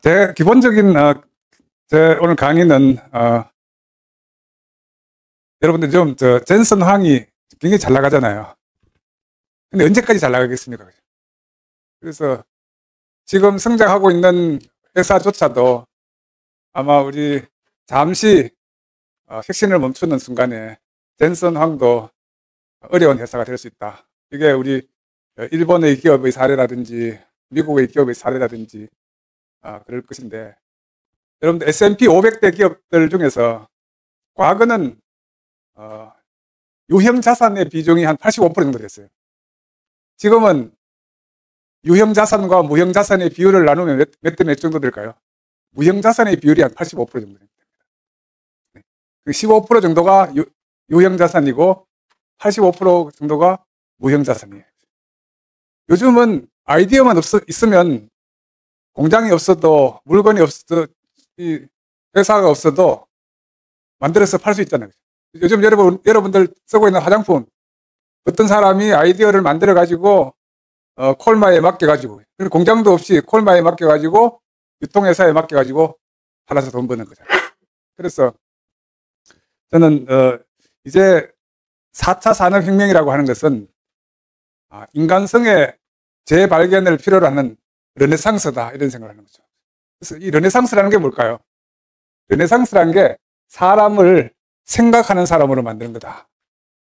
제 기본적인 제 오늘 강의는 여러분들 좀 젠슨 황이 굉장히 잘 나가잖아요. 근데 언제까지 잘 나가겠습니까? 그래서 지금 성장하고 있는 회사조차도 아마 우리 잠시 혁신을 멈추는 순간에 젠슨 황도 어려운 회사가 될 수 있다. 이게 우리 일본의 기업의 사례라든지 미국의 기업의 사례라든지 그럴 것인데, 여러분들 S&P 500대 기업들 중에서 과거는 유형 자산의 비중이 한 85% 정도 됐어요. 지금은 유형 자산과 무형 자산의 비율을 나누면 몇 대 몇 정도 될까요? 무형 자산의 비율이 한 85% 정도 됩니다. 15% 정도가 유형 자산이고 85% 정도가 무형 자산이에요. 요즘은 아이디어만 있으면 공장이 없어도, 물건이 없어도, 이 회사가 없어도 만들어서 팔 수 있잖아요. 요즘 여러분들 쓰고 있는 화장품, 어떤 사람이 아이디어를 만들어 가지고 콜마에 맡겨 가지고, 공장도 없이 콜마에 맡겨 가지고 유통회사에 맡겨 가지고 팔아서 돈 버는 거잖아요. 그래서 저는 이제 4차 산업혁명이라고 하는 것은 인간성의 재발견을 필요로 하는 르네상스다, 이런 생각을 하는 거죠. 그래서 이 르네상스라는 게 뭘까요? 르네상스라는 게 사람을 생각하는 사람으로 만드는 거다.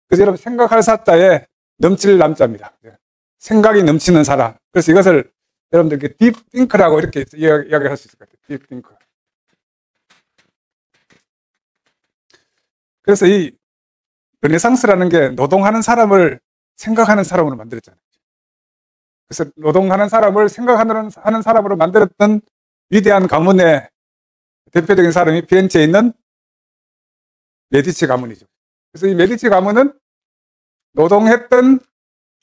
그래서 여러분, 생각할 사자에 넘칠 남자입니다. 생각이 넘치는 사람. 그래서 이것을 여러분들 딥띵크라고 이렇게 이야기할 수 있을 것 같아요. 딥띵크. 그래서 이 르네상스라는 게 노동하는 사람을 생각하는 사람으로 만들었잖아요. 그래서 노동하는 사람을 생각하는 사람으로 만들었던 위대한 가문의 대표적인 사람이 피렌체에 있는 메디치 가문이죠. 그래서 이 메디치 가문은 노동했던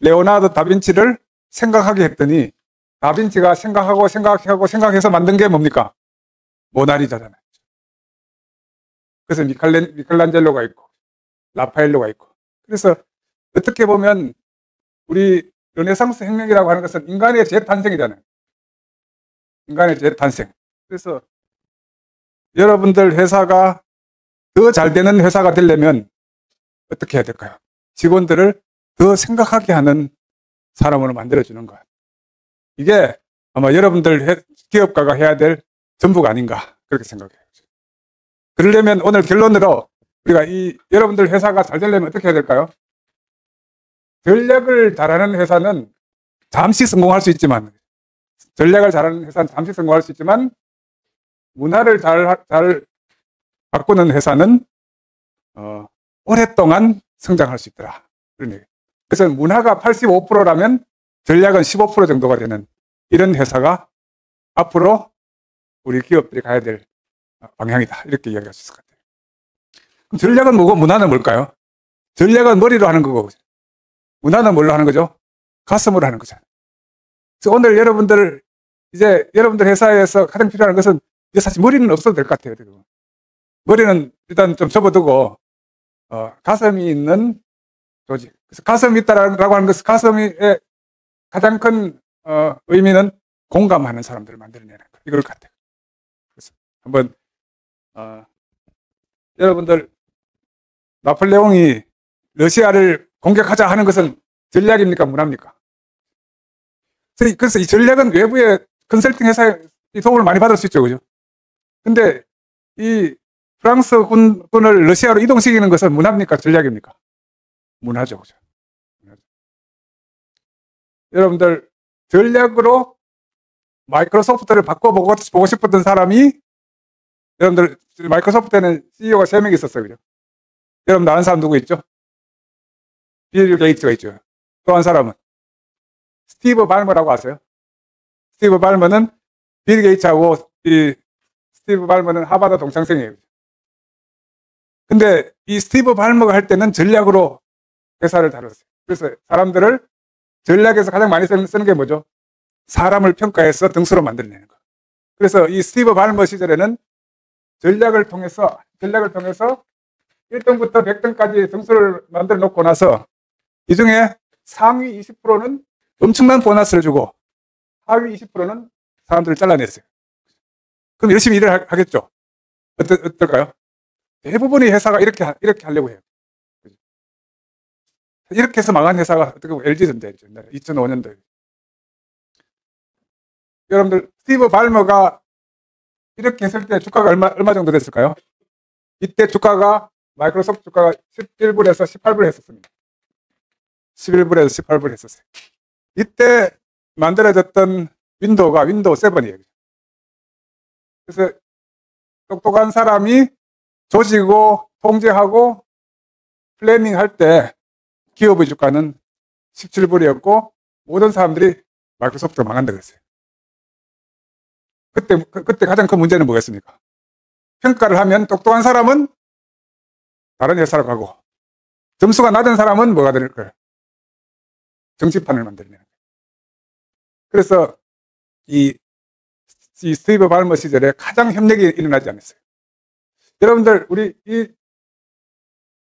레오나르도 다빈치를 생각하게 했더니, 다빈치가 생각해서 만든 게 뭡니까? 모나리자잖아요. 그래서 미켈란젤로가 있고 라파엘로가 있고. 그래서 어떻게 보면 우리 르네상스 혁명이라고 하는 것은 인간의 재탄생이잖아요. 인간의 재탄생. 그래서 여러분들 회사가 더 잘 되는 회사가 되려면 어떻게 해야 될까요? 직원들을 더 생각하게 하는 사람으로 만들어주는 거예요. 이게 아마 여러분들 기업가가 해야 될 전부가 아닌가, 그렇게 생각해요. 그러려면 오늘 결론으로 우리가 여러분들 회사가 잘 되려면 어떻게 해야 될까요? 전략을 잘하는 회사는 잠시 성공할 수 있지만, 문화를 잘 바꾸는 회사는 오랫동안 성장할 수 있더라. 그런 얘기. 그래서 문화가 85%라면 전략은 15% 정도가 되는 이런 회사가 앞으로 우리 기업들이 가야 될 방향이다, 이렇게 이야기할 수 있을 것 같아요. 그럼 전략은 뭐고 문화는 뭘까요? 전략은 머리로 하는 거고, 문화는 뭘로 하는 거죠? 가슴으로 하는 거잖아요. 그래서 오늘 여러분들 회사에서 가장 필요한 것은, 이제 사실 머리는 없어도 될 것 같아요. 머리는 일단 좀 접어두고 가슴이 있는 조직. 그래서 가슴이 있다라고 하는 것은, 가슴의 가장 큰 의미는 공감하는 사람들을 만들어내는 거, 이걸 같아요. 그래서 한번 여러분들, 나폴레옹이 러시아를 공격하자 하는 것은 전략입니까, 문화입니까? 그래서 이 전략은 외부의 컨설팅 회사의 도움을 많이 받을 수 있죠, 그죠? 근데 이 프랑스 군을 러시아로 이동시키는 것은 문화입니까, 전략입니까? 문화죠, 그죠? 여러분들, 전략으로 마이크로소프트를 바꿔보고 싶었던 사람이, 여러분들, 마이크로소프트에는 CEO가 3명 있었어요, 그죠? 여러분들 아는 사람 누구 있죠? 빌 게이츠가 있죠. 또 한 사람은 스티브 발머라고 아세요? 스티브 발머는 빌 게이츠하고, 스티브 발머는 하버드 동창생이에요. 근데 이 스티브 발머가 할 때는 전략으로 회사를 다뤘어요. 그래서 사람들을 전략에서 가장 많이 쓰는 게 뭐죠? 사람을 평가해서 등수로 만들어내는 거. 그래서 이 스티브 발머 시절에는 전략을 통해서 1등부터 100등까지 등수를 만들어 놓고 나서, 이 중에 상위 20%는 엄청난 보너스를 주고 하위 20%는 사람들을 잘라냈어요. 그럼 열심히 일을 하겠죠. 어떨까요? 대부분의 회사가 이렇게 하려고 해요. 이렇게 해서 망한 회사가 어떻게 보면 LG전자였죠. 2005년도에. 여러분들, 스티브 발머가 이렇게 했을 때 주가가 얼마 정도 됐을까요? 이때 주가가, 마이크로소프트 주가가 11불에서 18불 했었습니다. 11불에서 18불 했었어요. 이때 만들어졌던 윈도우가 윈도우 7이에요. 그래서 똑똑한 사람이 조지고 통제하고 플래닝 할 때 기업의 주가는 17불이었고 모든 사람들이 마이크로소프트가 망한다 그랬어요. 그때 가장 큰 문제는 뭐겠습니까? 평가를 하면 똑똑한 사람은 다른 회사로 가고 점수가 낮은 사람은 뭐가 될 거예요? 정치판을 만들어내는 거예요. 그래서 이 스티브 발머 시절에 가장 협력이 일어나지 않았어요. 여러분들, 우리 이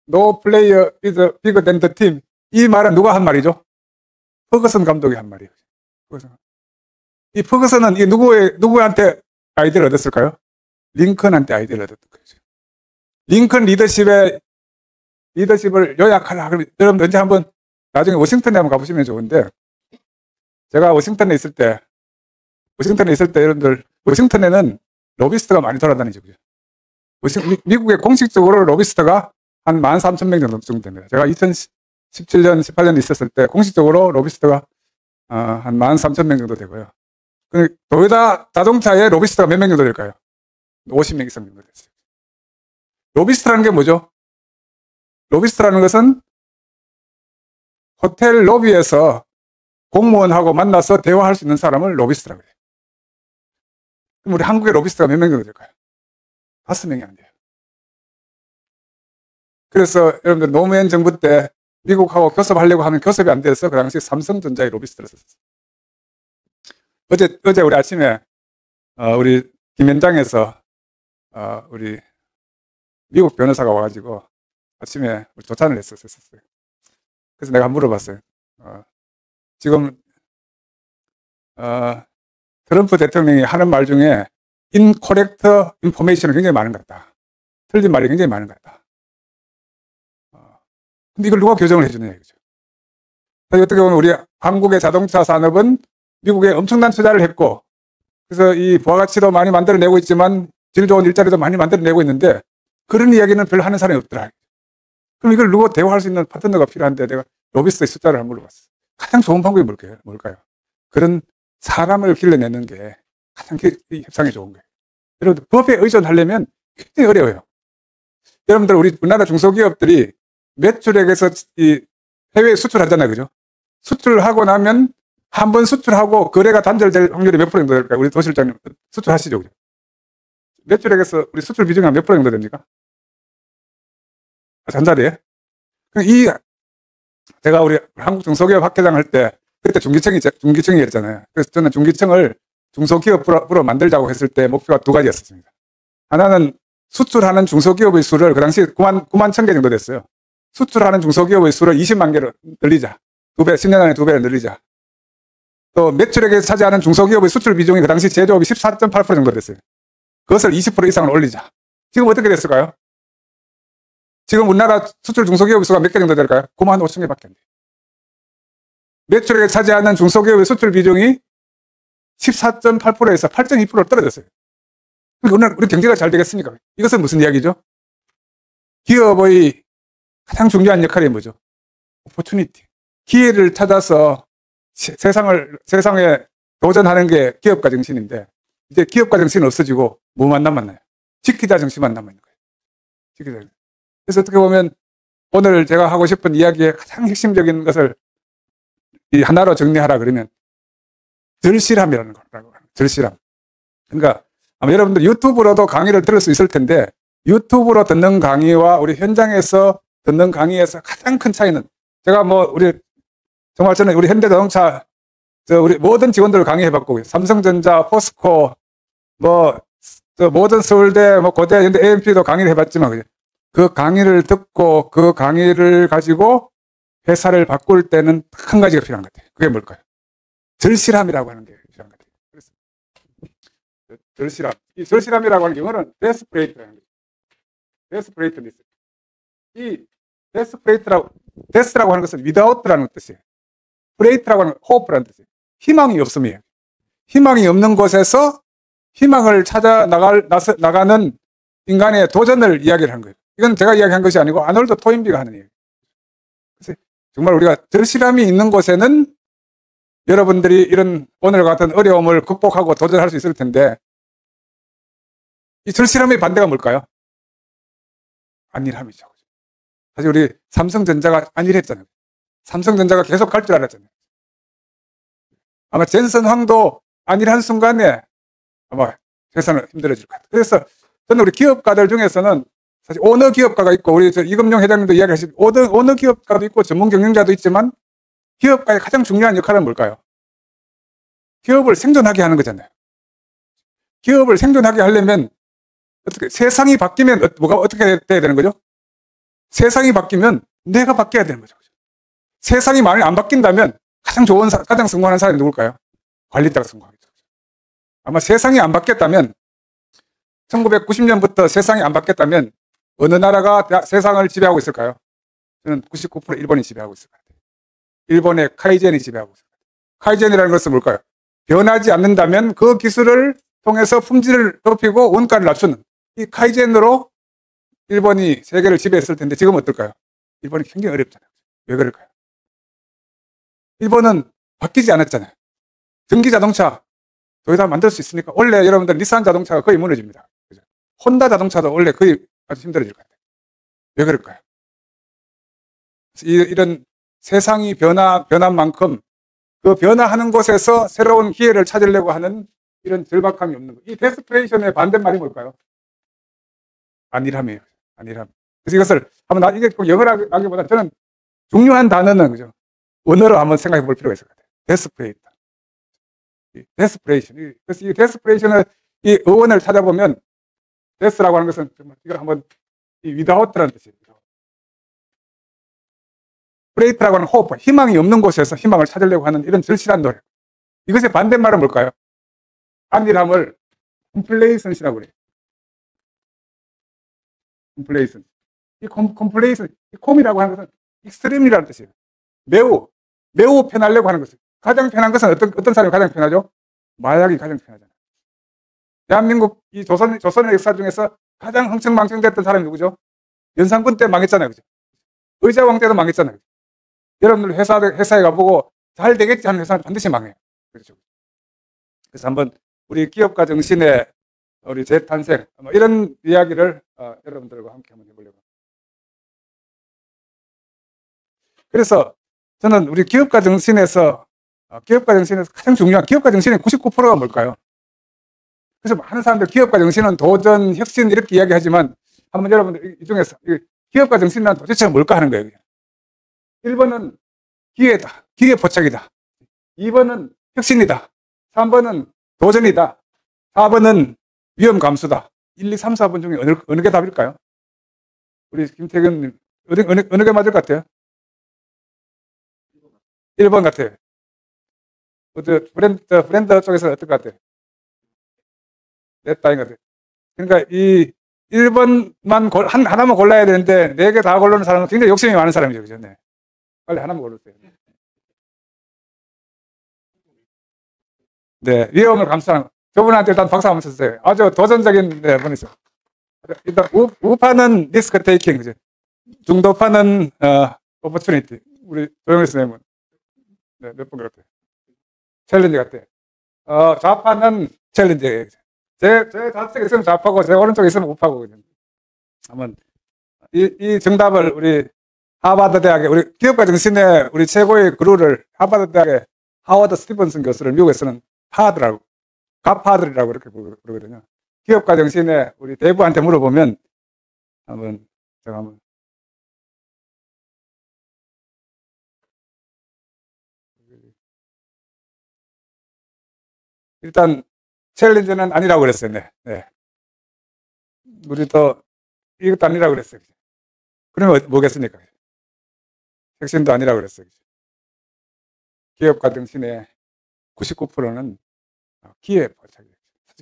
No player is bigger than the team, 이 말은 누가 한 말이죠? 퍼거슨 감독이 한 말이에요. 이 퍼거슨은 누구한테 아이디어를 얻었을까요? 링컨한테 아이디어를 얻었던 거죠. 링컨 리더십을 요약하려고, 여러분 언제 한번 나중에 워싱턴에 한번 가보시면 좋은데, 제가 워싱턴에 있을 때 여러분들, 워싱턴에는 로비스트가 많이 돌아다니죠. 미국에 공식적으로 로비스트가 한 13,000명 정도 됩니다. 제가 2017년, 18년 있었을 때 공식적으로 로비스트가 한 13,000명 정도 되고요. 도요타 자동차에 로비스트가 몇 명 정도 될까요? 50명 이상 정도 됐어요. 로비스트라는 게 뭐죠? 로비스트라는 것은 호텔 로비에서 공무원하고 만나서 대화할 수 있는 사람을 로비스트라고 해요. 그럼 우리 한국의 로비스트가 몇 명 정도 될까요? 5명이 안 돼요. 그래서 여러분들 노무현 정부 때 미국하고 교섭하려고 하면 교섭이 안 돼서 그 당시 삼성전자의 로비스트를 썼어요. 어제 우리 아침에 우리 김현장에서 우리 미국 변호사가 와가지고 아침에 조찬을 했었어요. 그래서 내가 물어봤어요. 지금 트럼프 대통령이 하는 말 중에 incorrect information이 굉장히 많은 것 같다. 틀린 말이 굉장히 많은 것 같다. 근데 이걸 누가 교정을 해주느냐 이거죠. 어떻게 보면 우리 한국의 자동차 산업은 미국에 엄청난 투자를 했고, 그래서 이 부가가치도 많이 만들어내고 있지만 질 좋은 일자리도 많이 만들어내고 있는데 그런 이야기는 별로 하는 사람이 없더라. 그럼 이걸 누구 대화할 수 있는 파트너가 필요한데 내가 로비스트의 숫자를 한번 물어봤어요. 가장 좋은 방법이 뭘까요? 그런 사람을 길러내는 게 가장 협상에 좋은 거예요. 여러분들, 법에 의존하려면 굉장히 어려워요. 여러분들, 우리나라 중소기업들이 매출액에서 이 해외에 수출하잖아요. 그죠? 수출하고 나면 한 번 수출하고 거래가 단절될 확률이 몇 프로 정도 될까요? 우리 도실장님 수출하시죠. 그죠? 매출액에서 우리 수출 비중이 몇 프로 정도 됩니까? 잔자리에? 제가 우리 한국 중소기업 학회장 할 때 그때 중기청이었잖아요. 그래서 저는 중기청을 중소기업으로 만들자고 했을 때 목표가 두 가지였습니다. 하나는 수출하는 중소기업의 수를 그 당시 9만 1,000개 정도 됐어요. 수출하는 중소기업의 수를 20만 개로 늘리자. 10년 안에 2배로 늘리자. 또 매출액에 차지하는 중소기업의 수출 비중이 그 당시 제조업이 14.8% 정도 됐어요. 그것을 20% 이상을 올리자. 지금 어떻게 됐을까요? 지금 우리나라 수출 중소기업의 수가 몇 개 정도 될까요? 9만 5천 개밖에 안 돼요. 매출액에 차지하는 중소기업의 수출 비중이 14.8%에서 8.2%로 떨어졌어요. 그러니까 우리 경제가 잘 되겠습니까? 이것은 무슨 이야기죠? 기업의 가장 중요한 역할이 뭐죠? 오퍼튜니티. 기회를 찾아서 세상에 도전하는 게 기업가 정신인데, 이제 기업가 정신은 없어지고 뭐만 남았나요? 지키자 정신만 남아있는 거예요. 지키자. 그래서 어떻게 보면 오늘 제가 하고 싶은 이야기의 가장 핵심적인 것을 이 하나로 정리하라 그러면 절실함이라는 거라고 합니다. 절실함. 그러니까 아마 여러분들 유튜브로도 강의를 들을 수 있을 텐데, 유튜브로 듣는 강의와 우리 현장에서 듣는 강의에서 가장 큰 차이는, 제가 정말 저는 우리 현대자동차 우리 모든 직원들을 강의해봤고, 삼성전자, 포스코, 모든 서울대, 고대, 연대, AMP도 강의를 해봤지만, 그 강의를 듣고 그 강의를 가지고 회사를 바꿀 때는 한 가지가 필요한 것 같아요. 그게 뭘까요? 절실함이라고 하는 게 필요한 것 같아요. 절실함. 이 절실함이라고 하는 영어는 데스프레이트라는 거죠. 데스프레이트니스. 이 데스라고 하는 것은 without라는 뜻이에요. 프레이트라고 하는 hope라는 뜻이에요. 희망이 없음이에요. 희망이 없는 곳에서 희망을 찾아 나가는 인간의 도전을 이야기를 한 거예요. 이건 제가 이야기한 것이 아니고 아놀드 토인비가 하는 얘기예요. 그래서 정말 우리가 절실함이 있는 곳에는 여러분들이 이런 오늘 같은 어려움을 극복하고 도전할 수 있을 텐데, 이 절실함의 반대가 뭘까요? 안일함이죠. 사실 우리 삼성전자가 안일했잖아요. 삼성전자가 계속 갈 줄 알았잖아요. 아마 젠슨 황도 안일한 순간에 아마 회사는 힘들어질 것 같아요. 그래서 저는 우리 기업가들 중에서는 사실 오너 기업가가 있고, 우리 이금용 회장님도 이야기하신 오너 기업가도 있고 전문 경영자도 있지만, 기업가의 가장 중요한 역할은 뭘까요? 기업을 생존하게 하는 거잖아요. 기업을 생존하게 하려면 세상이 바뀌면 뭐가 어떻게 돼야 되는 거죠? 세상이 바뀌면 내가 바뀌어야 되는 거죠. 세상이 만약에 안 바뀐다면 가장 성공하는 사람이 누굴까요? 관리자가 성공하겠죠. 아마 세상이 안 바뀌었다면, 1990년부터 세상이 안 바뀌었다면 어느 나라가 세상을 지배하고 있을까요? 저는 99% 일본이 지배하고 있을 것 같아요. 일본의 카이젠이 지배하고 있을 것 같아요. 카이젠이라는 것은 뭘까요? 변하지 않는다면 그 기술을 통해서 품질을 높이고 원가를 낮추는, 이 카이젠으로 일본이 세계를 지배했을 텐데 지금 어떨까요? 일본이 굉장히 어렵잖아요. 왜 그럴까요? 일본은 바뀌지 않았잖아요. 전기 자동차 더 이상 만들 수 있으니까 원래 여러분들 닛산 자동차가 거의 무너집니다. 그죠? 혼다 자동차도 원래 거의 아주 힘들어질 것 같아요. 왜 그럴까요? 이런 세상이 변한 만큼 그 변화하는 곳에서 새로운 기회를 찾으려고 하는 이런 절박함이 없는 것. 이 데스프레이션의 반대말이 뭘까요? 안일함이에요. 안일함. 그래서 이것을 한번 이게 꼭 영어라기보다 저는 중요한 단어는 그죠? 원어로 한번 생각해 볼 필요가 있을 것 같아요. 데스프레이트. 데스프레이션. 그래서 이 데스프레이션을, 이 어원을 찾아보면, 데스라고 하는 것은 정말 이걸 한번 without라는 뜻이에요. 프레이트라고 하는 호흡, 희망이 없는 곳에서 희망을 찾으려고 하는 이런 절실한 노력. 이것의 반대말은 뭘까요? 안일함을 컴플레이선시라고 그래요. 컴플레이선. 이 컴플레이선, 이 콤이라고 하는 것은 익스트림이라는 뜻이에요. 매우 편하려고 하는 것을. 가장 편한 것은 어떤 사람이 가장 편하죠? 마약이 가장 편하잖아요. 대한민국 이 조선의 역사 중에서 가장 흥청망청됐던 사람이 누구죠? 연산군 때 망했잖아요. 그죠? 의자왕 때도 망했잖아요. 여러분들 회사에 가보고 잘 되겠지 하는 회사는 반드시 망해요. 그렇죠. 그래서 한번 우리 기업가 정신의 우리 재탄생, 이런 이야기를 여러분들과 함께 한번 해보려고 합니다. 그래서 저는 우리 기업가 정신에서 가장 중요한 기업가 정신의 99%가 뭘까요? 그래서 많은 사람들 기업가 정신은 도전, 혁신 이렇게 이야기하지만, 한번 여러분들 이 중에서 기업가 정신은 도대체 뭘까 하는 거예요. 1번은 기회다. 기회 포착이다. 2번은 혁신이다. 3번은 도전이다. 4번은 위험 감수다. 1, 2, 3, 4번 중에 어느 게 답일까요? 우리 김태균님, 어느 게 맞을 것 같아요? 1번 같아요. 브랜드 쪽에서 어떨 것 같아요? 내 따인 것 같아요. 그러니까 이 1번만 하나만 골라야 되는데 4개 다 고르는 사람은 굉장히 욕심이 많은 사람이죠. 그죠? 네. 빨리 하나만 고르세요. 네, 위험을 감수하는. 저분한테 일단 박수 한번 쳤어요. 아주 도전적인 분이죠. 일단 우파는 리스크 테이킹, 그죠? 중도파는 오퍼튜니티. 우리 조영일 선생님은 네, 몇 번 그렇대요. 챌린지 같아요. 좌파는 챌린지. 제 좌측에 있으면 좌파고 제 오른쪽에 있으면 우파고. 한번 이 정답을 우리 하버드 대학의 우리 기업가 정신의 우리 최고의 그루를 하버드 대학의 하워드 스티븐슨 교수를 미국에서는 파드라고, 갓파들이라고 이렇게 부르거든요. 기업가 정신의 우리 대부한테 물어보면 제가 한번 일단 챌린지는 아니라고 그랬어요. 네. 네. 우리 또 이것도 아니라고 그랬어요. 그러면 뭐겠습니까? 혁신도 아니라고 그랬어요. 기업가 정신의 99%는 기회 포착이에요.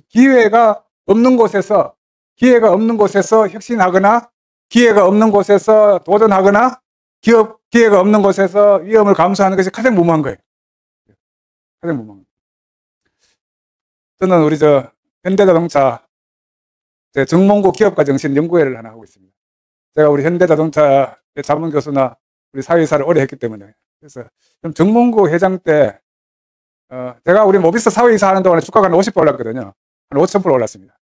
기회가 없는 곳에서 혁신하거나, 기회가 없는 곳에서 도전하거나, 기회가 없는 곳에서 위험을 감수하는 것이 가장 무모한 거예요. 가장 무모한 거예요. 저는 우리 현대자동차 정몽구 기업가 정신 연구회를 하나 하고 있습니다. 제가 우리 현대자동차의 자문교수나 우리 사회이사를 오래 했기 때문에. 그래서 정몽구 회장 때 제가 우리 모비스 사회이사 하는 동안에 주가가 한 50% 올랐거든요. 한 5,000% 올랐습니다.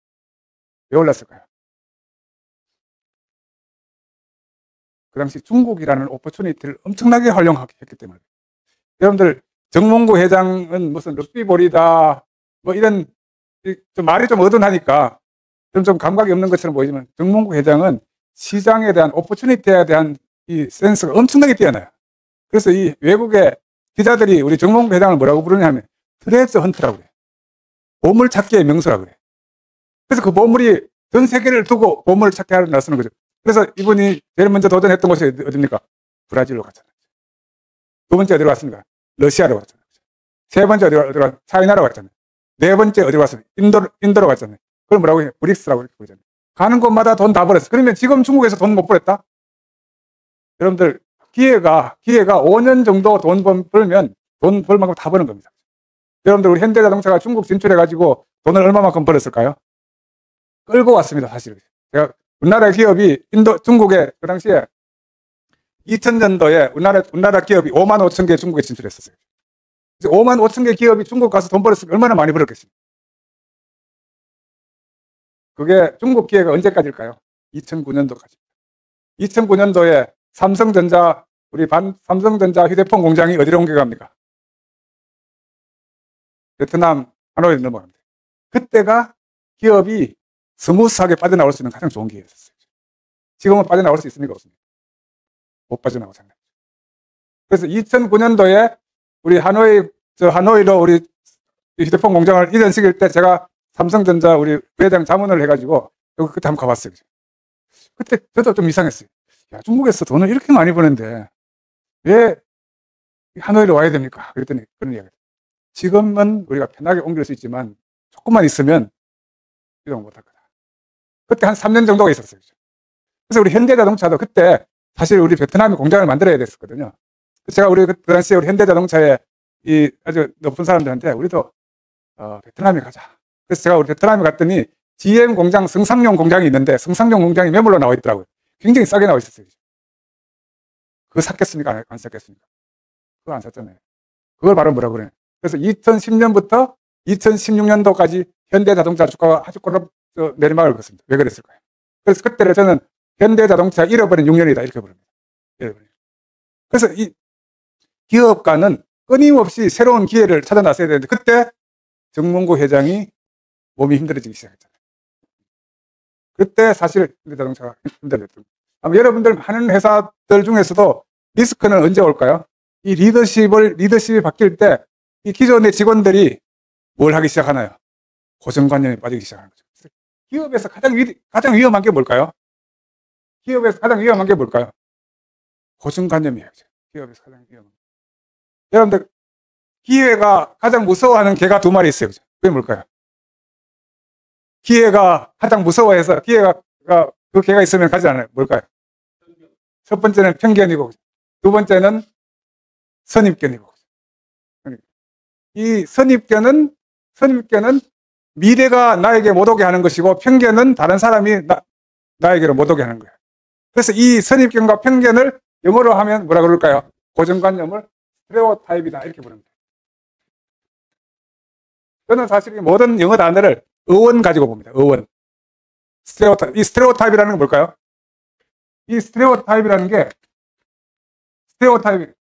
왜 올랐을까요? 그 당시 중국이라는 오퍼추니티를 엄청나게 활용했기 때문에. 여러분들, 정몽구 회장은 무슨 럭비볼이다, 뭐 이런, 말이 좀 어둔하니까 좀 감각이 없는 것처럼 보이지만, 정몽구 회장은 시장에 대한, 오퍼추니티에 대한 이 센스가 엄청나게 뛰어나요. 그래서 이 외국의 기자들이 우리 정몽구 회장을 뭐라고 부르냐면 트레저 헌트라고 그래요. 보물 찾기의 명수라고 그래요. 그래서 그 보물이 전 세계를 두고 보물을 찾게 하러 나서는 거죠. 그래서 이분이 제일 먼저 도전했던 곳이 어딥니까? 브라질로 갔잖아요. 두 번째 어디로 갔습니까? 러시아로 갔잖아요. 세 번째 어디로 갔습니까? 차이나로 갔잖아요. 네 번째 어디로 갔습니까? 인도로 갔잖아요. 그걸 뭐라고 해요? 브릭스라고 이렇게 부르잖아요. 가는 곳마다 돈 다 벌었어. 그러면 지금 중국에서 돈 못 벌었다? 여러분들, 기회가 5년 정도 돈 벌면 돈 벌 만큼 다 버는 겁니다. 여러분들, 우리 현대자동차가 중국 진출해가지고 돈을 얼마만큼 벌었을까요? 끌고 왔습니다, 사실. 제가 우리나라 기업이 중국에 그 당시에 2000년도에 우리나라 기업이 5만 5천 개 중국에 진출했었어요. 5만 5천 개 기업이 중국 가서 돈 벌었으면 얼마나 많이 벌었겠습니까? 그게 중국 기회가 언제까지일까요? 2009년도까지. 2009년도에 삼성전자 휴대폰 공장이 어디로 옮겨갑니까? 베트남 하노이로 넘어갑니다. 그때가 기업이 스무스하게 빠져나올 수 있는 가장 좋은 기회였어요. 지금은 빠져나올 수 있습니까? 없습니까? 못 빠져나오잖아요. 그래서 2009년도에 우리 하노이로 우리 휴대폰 공장을 이전시킬 때 제가 삼성전자 우리 회장 자문을 해가지고 그때 한번 가봤어요. 그때 저도 좀 이상했어요. 야, 중국에서 돈을 이렇게 많이 버는데 왜 하노이로 와야 됩니까? 그랬더니 그런 이야기. 지금은 우리가 편하게 옮길 수 있지만 조금만 있으면 이동 못할 거다. 그때 한 3년 정도가 있었어요. 그래서 우리 현대자동차도 그때 사실 우리 베트남에 공장을 만들어야 됐었거든요. 제가 그 당시에 우리 현대자동차에 이 아주 높은 사람들한테 우리도 베트남에 가자. 그래서 제가 우리 베트남에 갔더니 GM 공장, 성상용 공장이 있는데 성상용 공장이 매물로 나와 있더라고요. 굉장히 싸게 나와 있었어요. 그거 샀겠습니까? 안 샀겠습니까? 그거 안 샀잖아요. 그걸 바로 뭐라고 그래요? 그래서 2010년부터 2016년도까지 현대자동차 주가가 아주 꼬르륵 내리막을 걷습니다. 왜 그랬을까요? 그래서 그때를 저는 현대자동차 잃어버린 6년이다 이렇게 부릅니다. 그래서 이 기업가는 끊임없이 새로운 기회를 찾아 나서야 되는데 그때 정몽구 회장이 몸이 힘들어지기 시작했잖아요. 그때 사실 현대자동차가 힘들었던 거예요. 아마 여러분들 많은 회사들 중에서도 리스크는 언제 올까요? 이 리더십이 바뀔 때 이 기존의 직원들이 뭘 하기 시작하나요? 고정관념에 빠지기 시작하는 거죠. 기업에서 가장 위험한 게 뭘까요? 기업에서 가장 위험한 게 뭘까요? 고정관념이에요. 기업에서 가장 위험한 게. 여러분들, 기회가 가장 무서워하는 개가 두 마리 있어요. 그게 뭘까요? 기회가 가장 무서워해서 그 개가 있으면 가지 않아요. 뭘까요? 첫 번째는 편견이고, 두 번째는 선입견이고. 이 선입견은 미래가 나에게 못 오게 하는 것이고, 편견은 다른 사람이 나에게로 못 오게 하는 거예요. 그래서 이 선입견과 편견을 영어로 하면 뭐라 그럴까요? 고정관념을 스테레오타입이다 이렇게 부릅니다. 저는 사실 모든 영어 단어를 어원 가지고 봅니다. 어원. 이 스테레오타입이라는 건 뭘까요? 이 스테레오타입이라는 게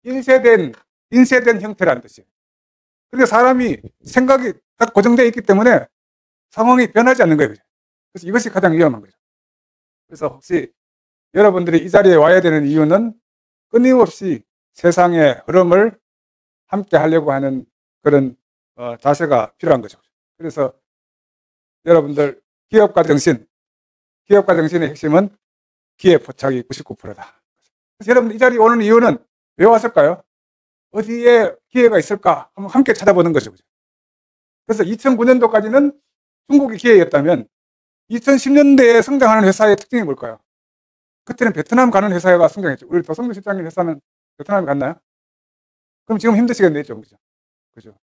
인쇄된 형태라는 뜻이에요. 그러니까 사람이 생각이 딱 고정되어 있기 때문에 상황이 변하지 않는 거예요. 그래서 이것이 가장 위험한 거죠. 그래서 혹시 여러분들이 이 자리에 와야 되는 이유는 끊임없이 세상의 흐름을 함께 하려고 하는 그런 자세가 필요한 거죠. 그래서 여러분들 기업가 정신의 핵심은 기회 포착이 99%다. 그래서 여러분들 이 자리에 오는 이유는 왜 왔을까요? 어디에 기회가 있을까? 한번 함께 찾아보는 거죠. 그래서 2009년도까지는 한국이 기회였다면 2010년대에 성장하는 회사의 특징이 뭘까요? 그때는 베트남 가는 회사가 성장했죠. 우리 도성민 실장님 회사는 베트남에 갔나요? 그럼 지금 힘드시겠네요, 그죠? 그죠?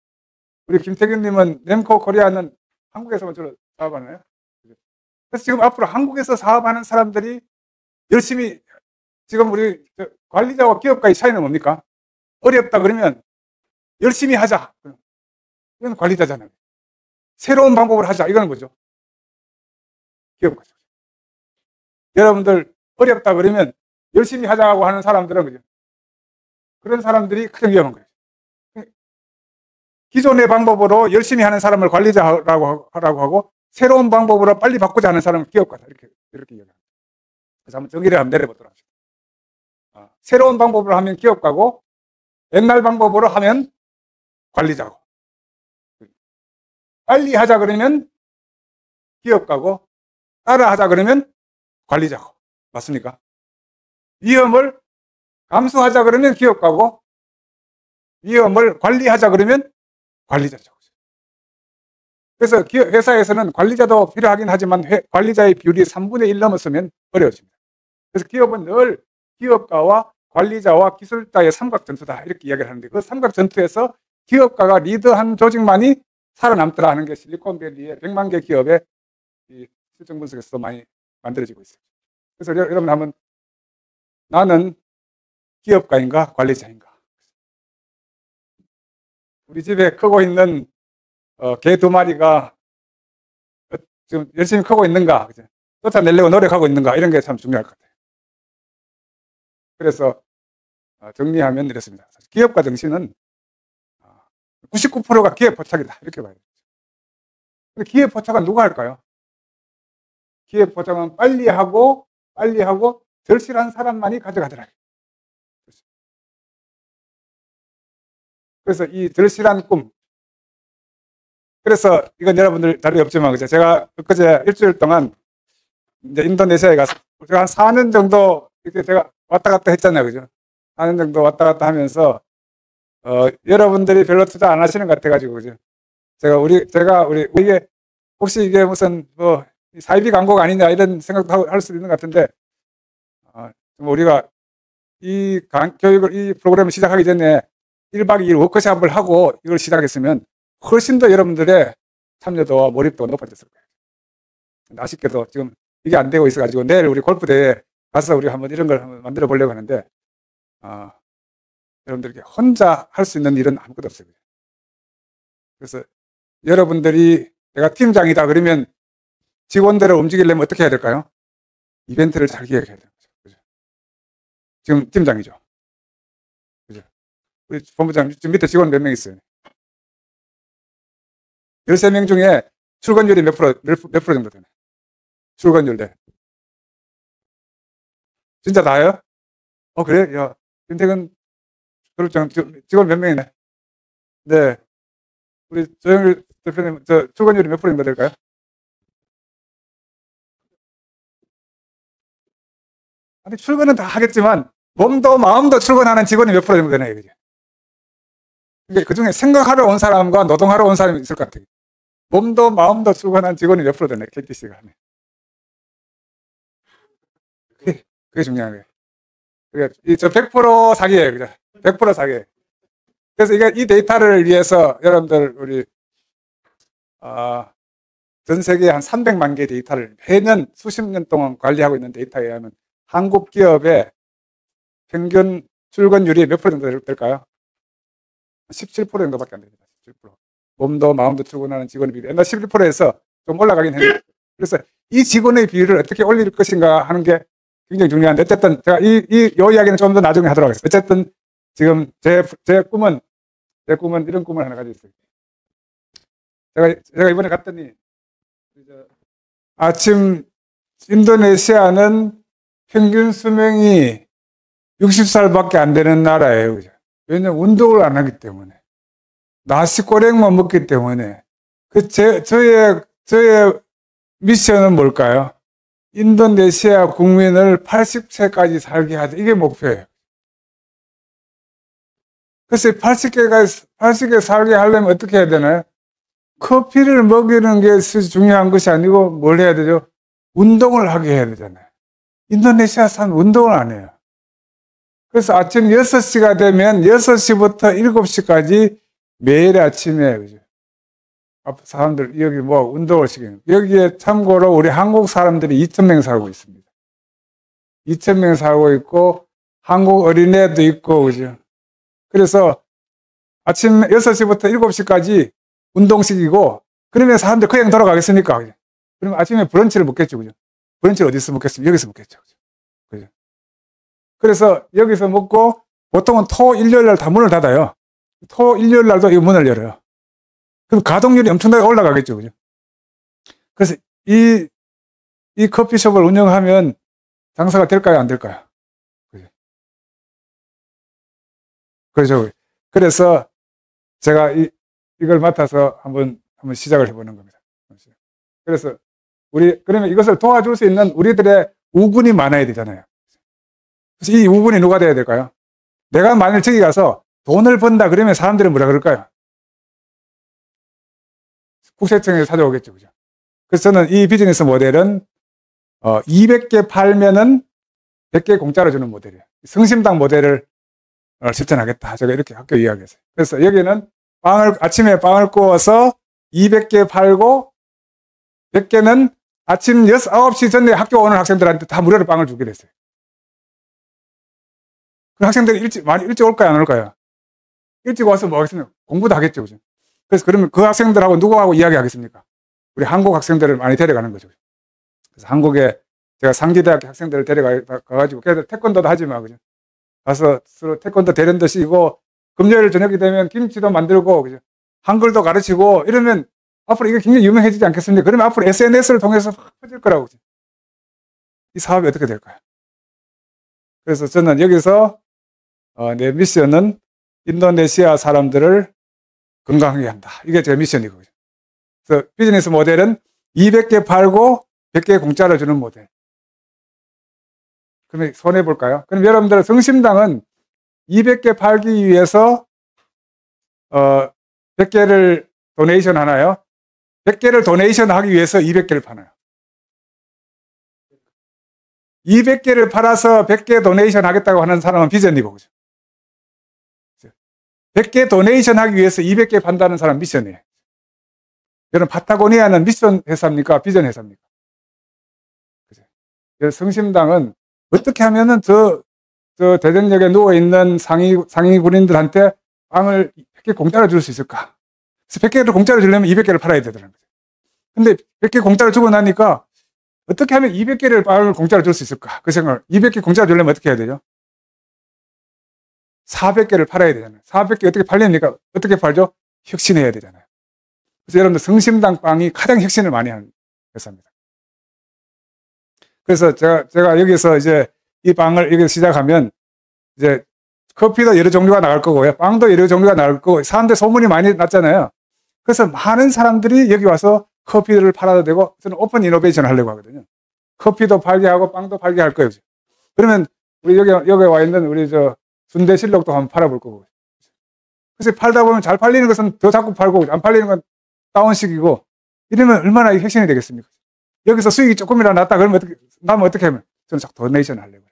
우리 김태균님은 램코 코리아는 한국에서만 주로 사업하나요? 그죠? 그래서 지금 앞으로 한국에서 사업하는 사람들이 열심히 지금 우리 관리자와 기업가의 차이는 뭡니까? 어렵다 그러면 열심히 하자. 이건 관리자잖아요. 새로운 방법을 하자. 이건 뭐죠? 기업가죠. 여러분들 어렵다 그러면 열심히 하자고 하는 사람들은 그죠? 그런 사람들이 가장 위험한 거예요. 기존의 방법으로 열심히 하는 사람을 관리자라고 하고 새로운 방법으로 빨리 바꾸자 하는 사람은 기업가다. 이렇게 이야기합니다. 그래서 한번 정의를 한번 내려보도록 합시다. 새로운 방법으로 하면 기업가고 옛날 방법으로 하면 관리자고. 빨리 하자 그러면 기업가고 따라 하자 그러면 관리자고. 맞습니까? 위험을 감수하자 그러면 기업가고 위험을 관리하자 그러면 관리자죠. 그래서 회사에서는 관리자도 필요하긴 하지만 관리자의 비율이 3분의 1 넘었으면 어려워집니다. 그래서 기업은 늘 기업가와 관리자와 기술자의 삼각전투다 이렇게 이야기를 하는데 그 삼각전투에서 기업가가 리드한 조직만이 살아남더라 하는 게 실리콘밸리의 100만 개 기업의 이 실정 분석에서 많이 만들어지고 있어요. 그래서 여러분 한번 나는 기업가인가 관리자인가? 우리 집에 크고 있는 개 2마리가 지금 열심히 크고 있는가? 쫓아내려고 노력하고 있는가? 이런 게 참 중요할 것 같아요. 그래서 정리하면 이렇습니다. 기업가 정신은 99%가 기회 포착이다. 이렇게 봐야 돼요. 근데 기회 포착은 누가 할까요? 기회 포착은 빨리 하고 절실한 사람만이 가져가더라. 그래서 이 절실한 꿈. 그래서 이건 여러분들 자료에 없지만 그죠? 제가 엊그제 일주일 동안 이제 인도네시아에 가서 제가 한 4년 정도 이렇게 제가 왔다 갔다 했잖아요. 그죠? 4년 정도 왔다 갔다 하면서 여러분들이 별로 투자 안 하시는 것 같아가지고 그죠? 제가 이게 혹시 이게 무슨 뭐 사이비 광고가 아니냐 이런 생각도 할 수도 있는 것 같은데 우리가 이 교육을 이 프로그램을 시작하기 전에 1박 2일 워크숍을 하고 이걸 시작했으면 훨씬 더 여러분들의 참여도와 몰입도가 높아졌을 거예요. 아쉽게도 지금 이게 안 되고 있어가지고 내일 우리 골프대회에 가서 우리 한번 이런 걸 한번 만들어 보려고 하는데 여러분들에게 혼자 할 수 있는 일은 아무것도 없어요. 그래서 여러분들이 내가 팀장이다 그러면 직원들을 움직이려면 어떻게 해야 될까요? 이벤트를 잘 기획해야 되는 거죠. 그죠? 지금 팀장이죠. 그죠? 우리 본부장 지금 밑에 직원 몇 명 있어요? 13명 중에 출근율이 몇 프로 정도 되나요? 출근율 네. 진짜 다예요? 그래? 야, 김태근 그룹장 직원 몇 명이네? 네. 우리 조영일 대표님, 출근율이 몇 프로 정도 될까요? 아니, 출근은 다 하겠지만, 몸도 마음도 출근하는 직원이 몇 프로 정도 되나요? 그게? 그 중에 생각하러 온 사람과 노동하러 온 사람이 있을 것 같아요. 몸도 마음도 출근한 직원이 몇 프로 되나요? KTC가 하면. 그게 중요한 거예요. 그게, 100% 사기예요. 그죠? 100% 사기예요. 그래서 이 데이터를 위해서 여러분들, 우리, 전 세계 한 300만 개 데이터를 매년 수십 년 동안 관리하고 있는 데이터에 의하면 한국 기업의 평균 출근율이 몇 프로 정도 될까요? 17% 정도밖에 안 됩니다. 17%. 몸도 마음도 출근하는 직원의 비율. 옛날 11%에서 좀 올라가긴 했는데. 그래서 이 직원의 비율을 어떻게 올릴 것인가 하는 게 굉장히 중요한데, 어쨌든 제가 요 이야기는 좀 더 나중에 하도록 하겠습니다. 어쨌든 지금 제 꿈은 이런 꿈을 하나 가지고 있어요. 제가 이번에 갔더니, 아침 인도네시아는 평균 수명이 60살밖에 안 되는 나라예요. 왜냐면 운동을 안 하기 때문에. 나시고랭만 먹기 때문에. 저의 미션은 뭘까요? 인도네시아 국민을 80세까지 살게 하자. 이게 목표예요. 그래서 80세 살게 하려면 어떻게 해야 되나요? 커피를 먹이는 게 중요한 것이 아니고 뭘 해야 되죠? 운동을 하게 해야 되잖아요. 인도네시아 사람 운동을 안 해요. 그래서 아침 6시가 되면 6시부터 7시까지 매일 아침에, 그죠? 사람들, 여기 뭐 운동을 시키는. 여기에 참고로 우리 한국 사람들이 2,000명 살고 있습니다. 2,000명 살고 있고, 한국 어린애도 있고, 그죠? 그래서 아침 6시부터 7시까지 운동시키고, 그러면 사람들 그냥 돌아가겠습니까? 그죠? 그러면 아침에 브런치를 먹겠죠, 그죠? 브런치를 어디서 먹겠습니까? 여기서 먹겠죠, 그죠? 그래서 여기서 먹고, 보통은 토, 일요일 날 다 문을 닫아요. 토, 일요일 날도 이 문을 열어요. 그럼 가동률이 엄청나게 올라가겠죠, 그죠? 그래서 이 커피숍을 운영하면 장사가 될까요, 안 될까요? 그죠? 그렇죠. 그래서 제가 이걸 맡아서 한번 시작을 해보는 겁니다. 그래서 그러면 이것을 도와줄 수 있는 우리들의 우군이 많아야 되잖아요. 그래서 이 우군이 누가 돼야 될까요? 내가 만일 저기 가서 돈을 번다 그러면 사람들은 뭐라 그럴까요? 국세청에서 찾아오겠죠, 그죠? 그래서 저는 이 비즈니스 모델은 200개 팔면은 100개 공짜로 주는 모델이에요. 성심당 모델을 실천하겠다. 제가 이렇게 학교 이야기했어요. 그래서 여기는 아침에 빵을 구워서 200개 팔고 100개는 아침 9시 전에 학교 오는 학생들한테 다 무료로 빵을 주기로 했어요. 그 학생들이 많이 일찍 올까요, 안 올까요? 일찍 와서 뭐 하겠습니까? 공부도 하겠죠, 그죠? 그래서 그러면 그 학생들하고 누구하고 이야기하겠습니까? 우리 한국 학생들을 많이 데려가는 거죠. 그래서 한국에 제가 상지대학교 학생들을 데려가가지고 걔들 태권도도 하지만, 그죠? 가서 서로 태권도 대련도 시키고, 금요일 저녁이 되면 김치도 만들고, 그죠? 한글도 가르치고, 이러면 앞으로 이게 굉장히 유명해지지 않겠습니까? 그러면 앞으로 SNS를 통해서 확 퍼질 거라고, 그죠? 이 사업이 어떻게 될까요? 그래서 저는 여기서, 내 미션은 인도네시아 사람들을 건강하게 한다. 이게 제 미션이고. 그래서 비즈니스 모델은 200개 팔고 100개 공짜로 주는 모델. 그러면 손해볼까요? 그럼 여러분들 성심당은 200개 팔기 위해서 100개를 도네이션 하나요? 100개를 도네이션 하기 위해서 200개를 파나요? 200개를 팔아서 100개 도네이션 하겠다고 하는 사람은 비전이고, 그죠? 100개 도네이션 하기 위해서 200개 판다는 사람 미션이에요. 여러분, 파타고니아는 미션 회사입니까? 비전 회사입니까? 그죠? 성심당은 어떻게 하면은 저 대전역에 누워있는 상위 군인들한테 빵을 100개 공짜로 줄 수 있을까? 그래서 100개를 공짜로 주려면 200개를 팔아야 되더라고요. 근데 100개 공짜로 주고 나니까 어떻게 하면 200개를 빵을 공짜로 줄 수 있을까? 그 생각을, 200개 공짜로 주려면 어떻게 해야 되죠? 400개를 팔아야 되잖아요. 400개 어떻게 팔립니까? 어떻게 팔죠? 혁신해야 되잖아요. 그래서 여러분들 성심당 빵이 가장 혁신을 많이 하는 회사입니다. 그래서 제가 여기서 이제 이 빵을 여기서 시작하면 이제 커피도 여러 종류가 나갈 거고요. 빵도 여러 종류가 나갈 거고, 사람들 소문이 많이 났잖아요. 그래서 많은 사람들이 여기 와서 커피를 팔아도 되고, 저는 오픈 이노베이션 하려고 하거든요. 커피도 팔게 하고 빵도 팔게 할 거예요. 그러면 우리 여기 와 있는 우리 순대실록도 한번 팔아볼 거고. 그래서 팔다 보면 잘 팔리는 것은 더 자꾸 팔고, 안 팔리는 건 다운시키고, 이러면 얼마나 혁신이 되겠습니까? 여기서 수익이 조금이라도 났다 그러면 나면 어떻게 하면? 저는 자꾸 도네이션 하려고 해요.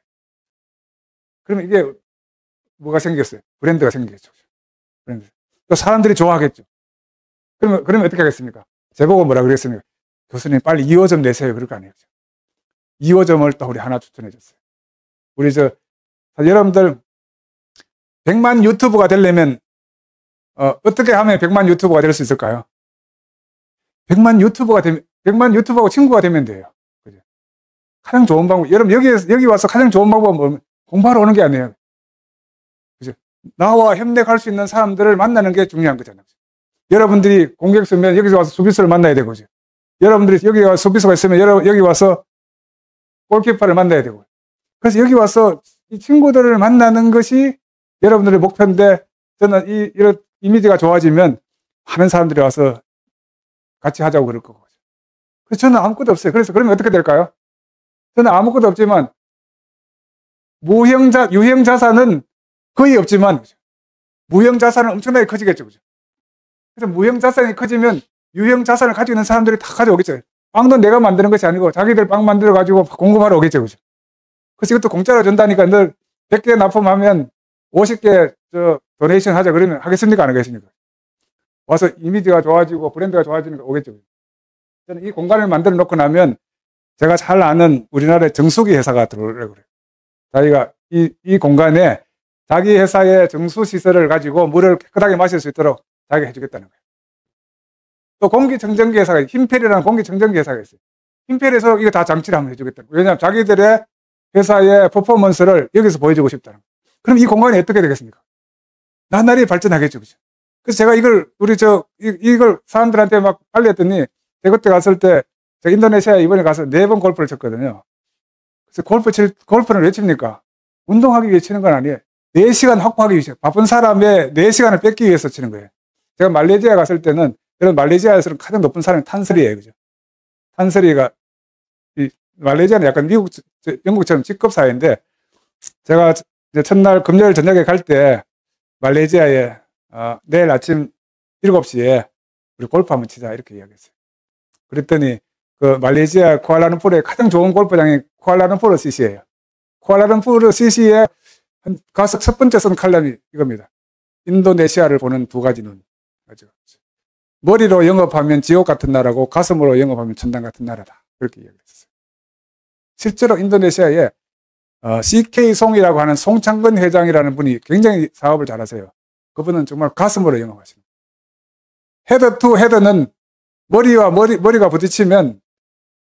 그러면 이게 뭐가 생겼어요? 브랜드가 생기겠죠. 브랜드. 또 사람들이 좋아하겠죠. 그러면 어떻게 하겠습니까? 제보고 뭐라 그랬습니까? 교수님 빨리 2호점 내세요. 그럴 거 아니에요. 2호점을 또 우리 하나 추천해 줬어요. 우리 여러분들 100만 유튜브가 되려면 어떻게 하면 100만 유튜버가 될 수 있을까요? 100만 유튜버하고 친구가 되면 돼요. 그죠? 가장 좋은 방법. 여러분 여기 와서 가장 좋은 방법은 뭐냐면 공부하러 오는 게 아니에요. 그죠? 나와 협력할 수 있는 사람들을 만나는 게 중요한 거잖아요. 여러분들이 공격수면 여기서 와서 수비수를 만나야 되고, 그죠? 여러분들이 여기 와서 수비수가 있으면 여기 와서 골키퍼를 만나야 되고. 그래서 여기 와서 이 친구들을 만나는 것이 여러분들의 목표인데, 저는 이런 이미지가 좋아지면 많은 사람들이 와서 같이 하자고 그럴 거고. 그래서 저는 아무것도 없어요. 그래서 그러면 어떻게 될까요? 저는 아무것도 없지만 유형 자산은 거의 없지만 무형 자산은 엄청나게 커지겠죠. 그죠? 그래서 무형 자산이 커지면 유형 자산을 가지고 있는 사람들이 다 가져오겠죠. 빵도 내가 만드는 것이 아니고 자기들 빵 만들어가지고 공급하러 오겠죠. 그죠? 그래서 이것도 공짜로 준다니까 너 100개 납품하면 50개 도네이션 하자 그러면 하겠습니까? 안 하겠습니까? 와서 이미지가 좋아지고 브랜드가 좋아지니까 오겠죠. 저는 이 공간을 만들어 놓고 나면 제가 잘 아는 우리나라의 정수기 회사가 들어오려고 그래요. 자기가 이 공간에 자기 회사의 정수시설을 가지고 물을 깨끗하게 마실 수 있도록 자기가 해주겠다는 거예요. 또 공기청정기 회사가, 힘펠이라는 공기청정기 회사가 있어요. 힘펠에서 이거 다 장치를 한번 해주겠다는 거예요. 왜냐하면 자기들의 회사의 퍼포먼스를 여기서 보여주고 싶다는 거예요. 그럼 이 공간이 어떻게 되겠습니까? 나날이 발전하겠죠. 그죠? 그래서 제가 이걸 사람들한테 막 알렸더니, 제가 그때 갔을 때, 제가 인도네시아에 이번에 가서 4번 골프를 쳤거든요. 그래서 골프는 왜 칩니까? 운동하기 위해 치는 건 아니에요. 4시간 확보하기 위해서, 바쁜 사람의 4시간을 뺏기 위해서 치는 거예요. 제가 말레이시아 갔을 때는, 이런 말레이시아에서는 가장 높은 사람이 탄스리예요. 그죠? 탄스리가, 말레이시아는 약간 영국처럼 직급 사회인데, 제가 이제 첫날 금요일 저녁에 갈 때, 말레이시아에, 내일 아침 7시에 우리 골프 한번 치자, 이렇게 이야기했어요. 그랬더니, 그 말레이시아 쿠알라룸푸르의 가장 좋은 골프장이 쿠알라룸푸르 CC예요. 쿠알라룸푸르 CC에 가서 첫 번째 쓴 칼럼이 이겁니다. 인도네시아를 보는 2가지 눈. 머리로 영업하면 지옥 같은 나라고 가슴으로 영업하면 천당 같은 나라다. 그렇게 이야기했어요. 실제로 인도네시아에 CK 송이라고 하는 송창근 회장이라는 분이 굉장히 사업을 잘하세요. 그분은 정말 가슴으로 영업하십니다. 헤더 투 헤더는 머리가 부딪히면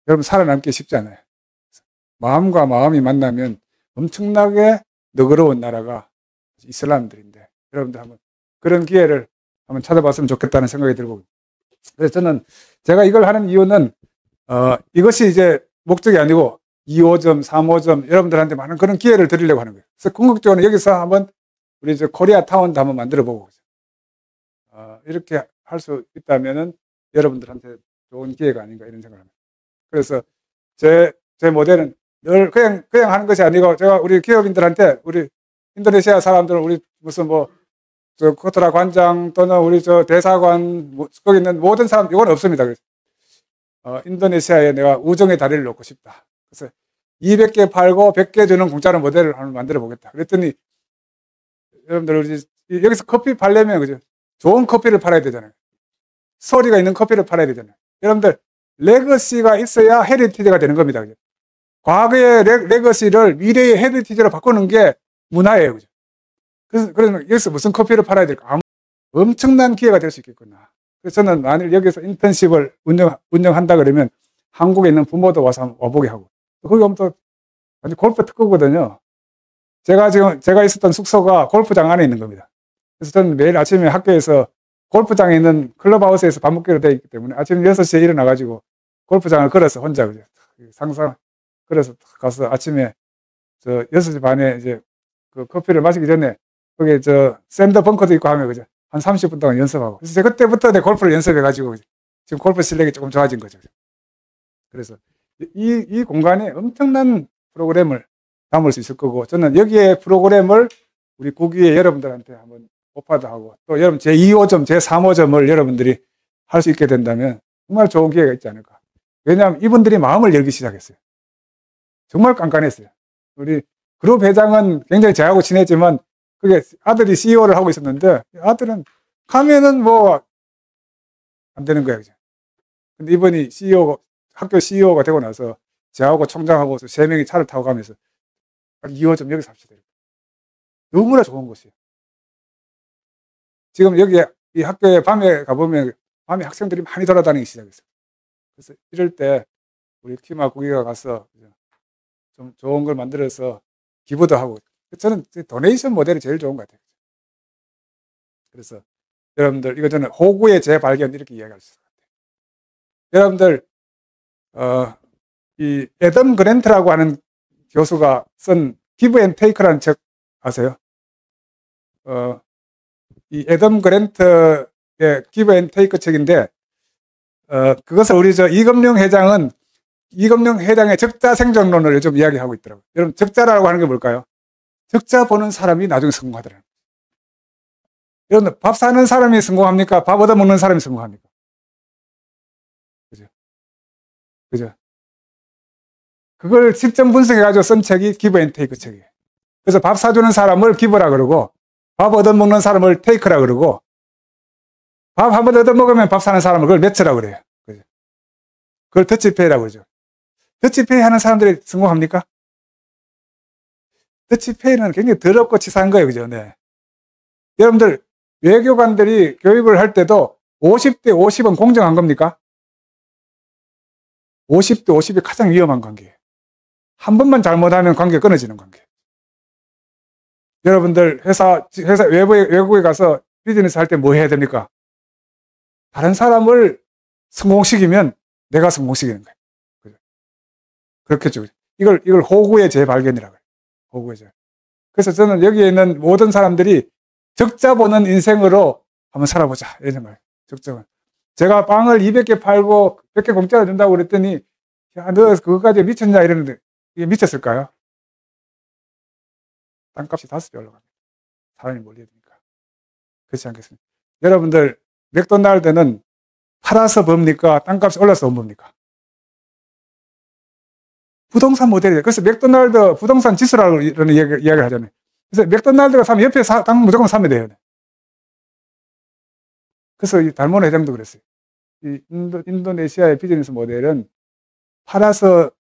여러분 살아남기 쉽지 않아요. 마음과 마음이 만나면 엄청나게 너그러운 나라가 이슬람들인데 여러분들 한번 그런 기회를 한번 찾아봤으면 좋겠다는 생각이 들고, 그래서 저는 제가 이걸 하는 이유는 이것이 이제 목적이 아니고 2호점, 3호점 여러분들한테 많은 그런 기회를 드리려고 하는 거예요. 그래서 궁극적으로 여기서 한번 우리 코리아 타운도 한번 만들어 보고 이렇게 할 수 있다면은 여러분들한테 좋은 기회가 아닌가 이런 생각을 합니다. 그래서 제 모델은 늘 그냥 하는 것이 아니고, 제가 우리 기업인들한테, 우리 인도네시아 사람들, 우리 무슨 코트라 관장 또는 우리 대사관, 거기 있는 모든 사람, 이건 없습니다. 그래서 인도네시아에 내가 우정의 다리를 놓고 싶다. 그래서 200개 팔고 100개 주는 공짜로 모델을 한번 만들어 보겠다. 그랬더니 여러분들 여기서 커피 팔려면 그죠? 좋은 커피를 팔아야 되잖아요. 소리가 있는 커피를 팔아야 되잖아요. 여러분들 레거시가 있어야 헤리티지가 되는 겁니다. 그죠? 과거의 레거시를 미래의 헤리티지로 바꾸는 게 문화예요. 그죠? 그래서 여기서 무슨 커피를 팔아야 될까? 엄청난 기회가 될 수 있겠구나. 그래서 저는 만일 여기서 인턴십을 운영한다 그러면 한국에 있는 부모도 와서 와보게 하고, 거기 오면 또 아주 골프 특구거든요. 제가 있었던 숙소가 골프장 안에 있는 겁니다. 그래서 저는 매일 아침에 학교에서 골프장에 있는 클럽하우스에서 밥 먹기로 되어 있기 때문에 아침 6시에 일어나가지고 골프장을 걸어서 혼자 그죠? 그래서 가서 아침에 6시 반에 이제 그 커피를 마시기 전에 거기에 샌드 벙커도 있고 하면 그죠? 한 30분 동안 연습하고. 그래서 제가 그때부터 내 골프를 연습해가지고 지금 골프 실력이 조금 좋아진 거죠. 그래서 이 공간에 엄청난 프로그램을 담을 수 있을 거고, 저는 여기에 프로그램을 우리 국위에 여러분들한테 한번 오파도 하고, 또 여러분 제2호점, 제3호점을 여러분들이 할 수 있게 된다면 정말 좋은 기회가 있지 않을까. 왜냐하면 이분들이 마음을 열기 시작했어요. 정말 깐깐했어요. 우리 그룹 회장은 굉장히 저하고 친했지만 그게 아들이 CEO를 하고 있었는데 아들은 가면은 안 되는 거야. 그죠? 근데 이번이 학교 CEO가 되고 나서 저하고 총장하고 3명이 차를 타고 가면서 2호점 여기서 합시다. 너무나 좋은 곳이에요. 지금 여기 이 학교에 밤에 가보면 밤에 학생들이 많이 돌아다니기 시작했어요. 그래서 이럴 때 우리 키마 국위가 가서 좀 좋은 걸 만들어서 기부도 하고, 저는 도네이션 모델이 제일 좋은 것 같아요. 그래서 여러분들 이거 저는 호구의 재발견 이렇게 이야기할 수 있을 것 같아요. 여러분들 이 애덤 그랜트라고 하는 교수가 쓴 기브 앤 테이크라는 책 아세요? 이 애덤 그랜트의 기브 앤 테이크 책인데 그것을 우리 이금룡 회장의 적자 생존론을 요즘 이야기하고 있더라고요. 여러분 적자라고 하는 게 뭘까요? 적자 보는 사람이 나중에 성공하더라고요. 여러분 밥 사는 사람이 성공합니까? 밥 얻어먹는 사람이 성공합니까? 그죠? 그걸 실전 분석해가지고 쓴 책이 기브 앤 테이크 책이에요. 그래서 밥 사주는 사람을 기브라 그러고, 밥 얻어먹는 사람을 테이크라 그러고, 밥 한 번 얻어먹으면 밥 사는 사람을 그걸 매처라 그래요. 그죠? 그걸 더치페이라고 그러죠. 더치페이 하는 사람들이 성공합니까? 더치페이는 굉장히 더럽고 치사한 거예요. 그죠? 네. 여러분들, 외교관들이 교육을 할 때도 50대 50은 공정한 겁니까? 50대 50이 가장 위험한 관계예요. 한 번만 잘못하면 관계가 끊어지는 관계예요. 여러분들, 회사 외국에 가서 비즈니스 할 때 뭐 해야 됩니까? 다른 사람을 성공시키면 내가 성공시키는 거예요. 그죠? 그렇겠죠. 이걸 호구의 재발견이라고 해요. 호구의 재. 그래서 저는 여기에 있는 모든 사람들이 적자 보는 인생으로 한번 살아보자. 이런 생각이에요. 적자는. 제가 빵을 200개 팔고 100개 공짜로 준다고 그랬더니, 야, 너 그거까지 미쳤냐? 이러는데, 이게 미쳤을까요? 땅값이 5배 올라갑니다. 사람이 몰려야 되니까. 그렇지 않겠습니까? 여러분들, 맥도날드는 팔아서 법니까? 땅값이 올라서 법니까? 부동산 모델이에요. 그래서 맥도날드 부동산 지수라고 이런 이야기를 하잖아요. 그래서 맥도날드가 사면 옆에 땅 무조건 사면 돼요. 그래서 이 달모나 회장도 그랬어요. 이 인도네시아의 비즈니스 모델은 팔아서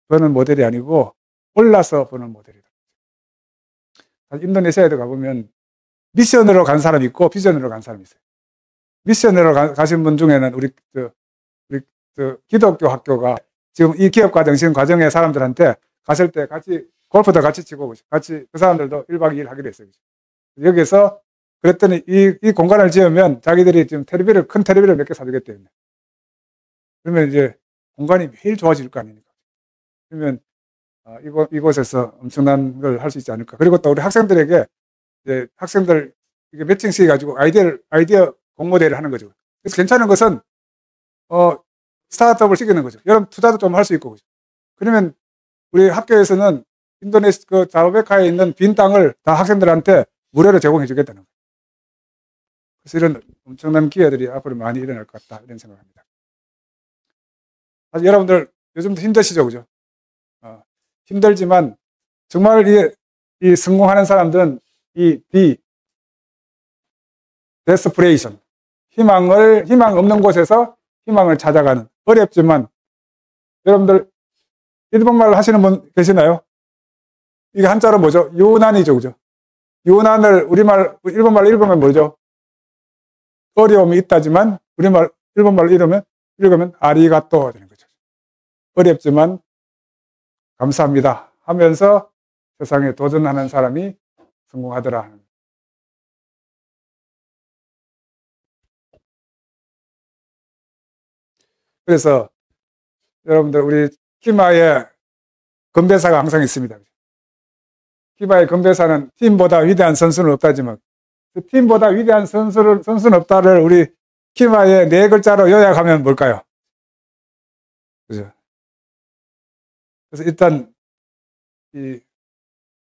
버는 모델이 아니고 올라서 버는 모델이다. 인도네시아에도 가보면 미션으로 간 사람이 있고 비전으로 간 사람이 있어요. 미션으로 가신 분 중에는 우리 기독교 학교가 지금 이 기업가 정신 과정의 사람들한테 갔을 때 같이 골프도 같이 치고 같이 그 사람들도 1박 2일 하기로 했어요. 여기서 그랬더니 이 공간을 지으면 자기들이 지금 큰 텔레비를 몇 개 사주겠대요. 그러면 이제 공간이 매일 좋아질 거 아닙니까? 그러면 이곳에서 엄청난 걸 할 수 있지 않을까. 그리고 또 우리 학생들에게 이제 학생들 이게 매칭시켜 가지고 아이디어 공모대회를 하는 거죠. 그래서 괜찮은 것은 스타트업을 시키는 거죠. 여러분 투자도 좀 할 수 있고. 그러면 우리 학교에서는 인도네시아 그 자로베카에 있는 빈 땅을 다 학생들한테 무료로 제공해 주겠다는 거예요. 그래서 이런 엄청난 기회들이 앞으로 많이 일어날 것 같다 이런 생각합니다. 여러분들 요즘도 힘드시죠, 그죠? 힘들지만 정말 이 성공하는 사람들은 이 desperation 희망 없는 곳에서 희망을 찾아가는 어렵지만 여러분들 일본말 하시는 분 계시나요? 이게 한자로 뭐죠? 유난이죠, 그죠? 유난을 일본말로 읽으면 뭐죠? 어려움이 있다지만 일본말로 읽으면 아리가또 되는 거죠. 어렵지만 감사합니다 하면서 세상에 도전하는 사람이 성공하더라. 그래서 여러분들 우리 키마의 건배사가 항상 있습니다. 키마의 건배사는 팀보다 위대한 선수는 없다지만 그 팀보다 위대한 선수는 없다를 우리 키마의 4글자로 요약하면 뭘까요? 그죠? 그래서 일단 이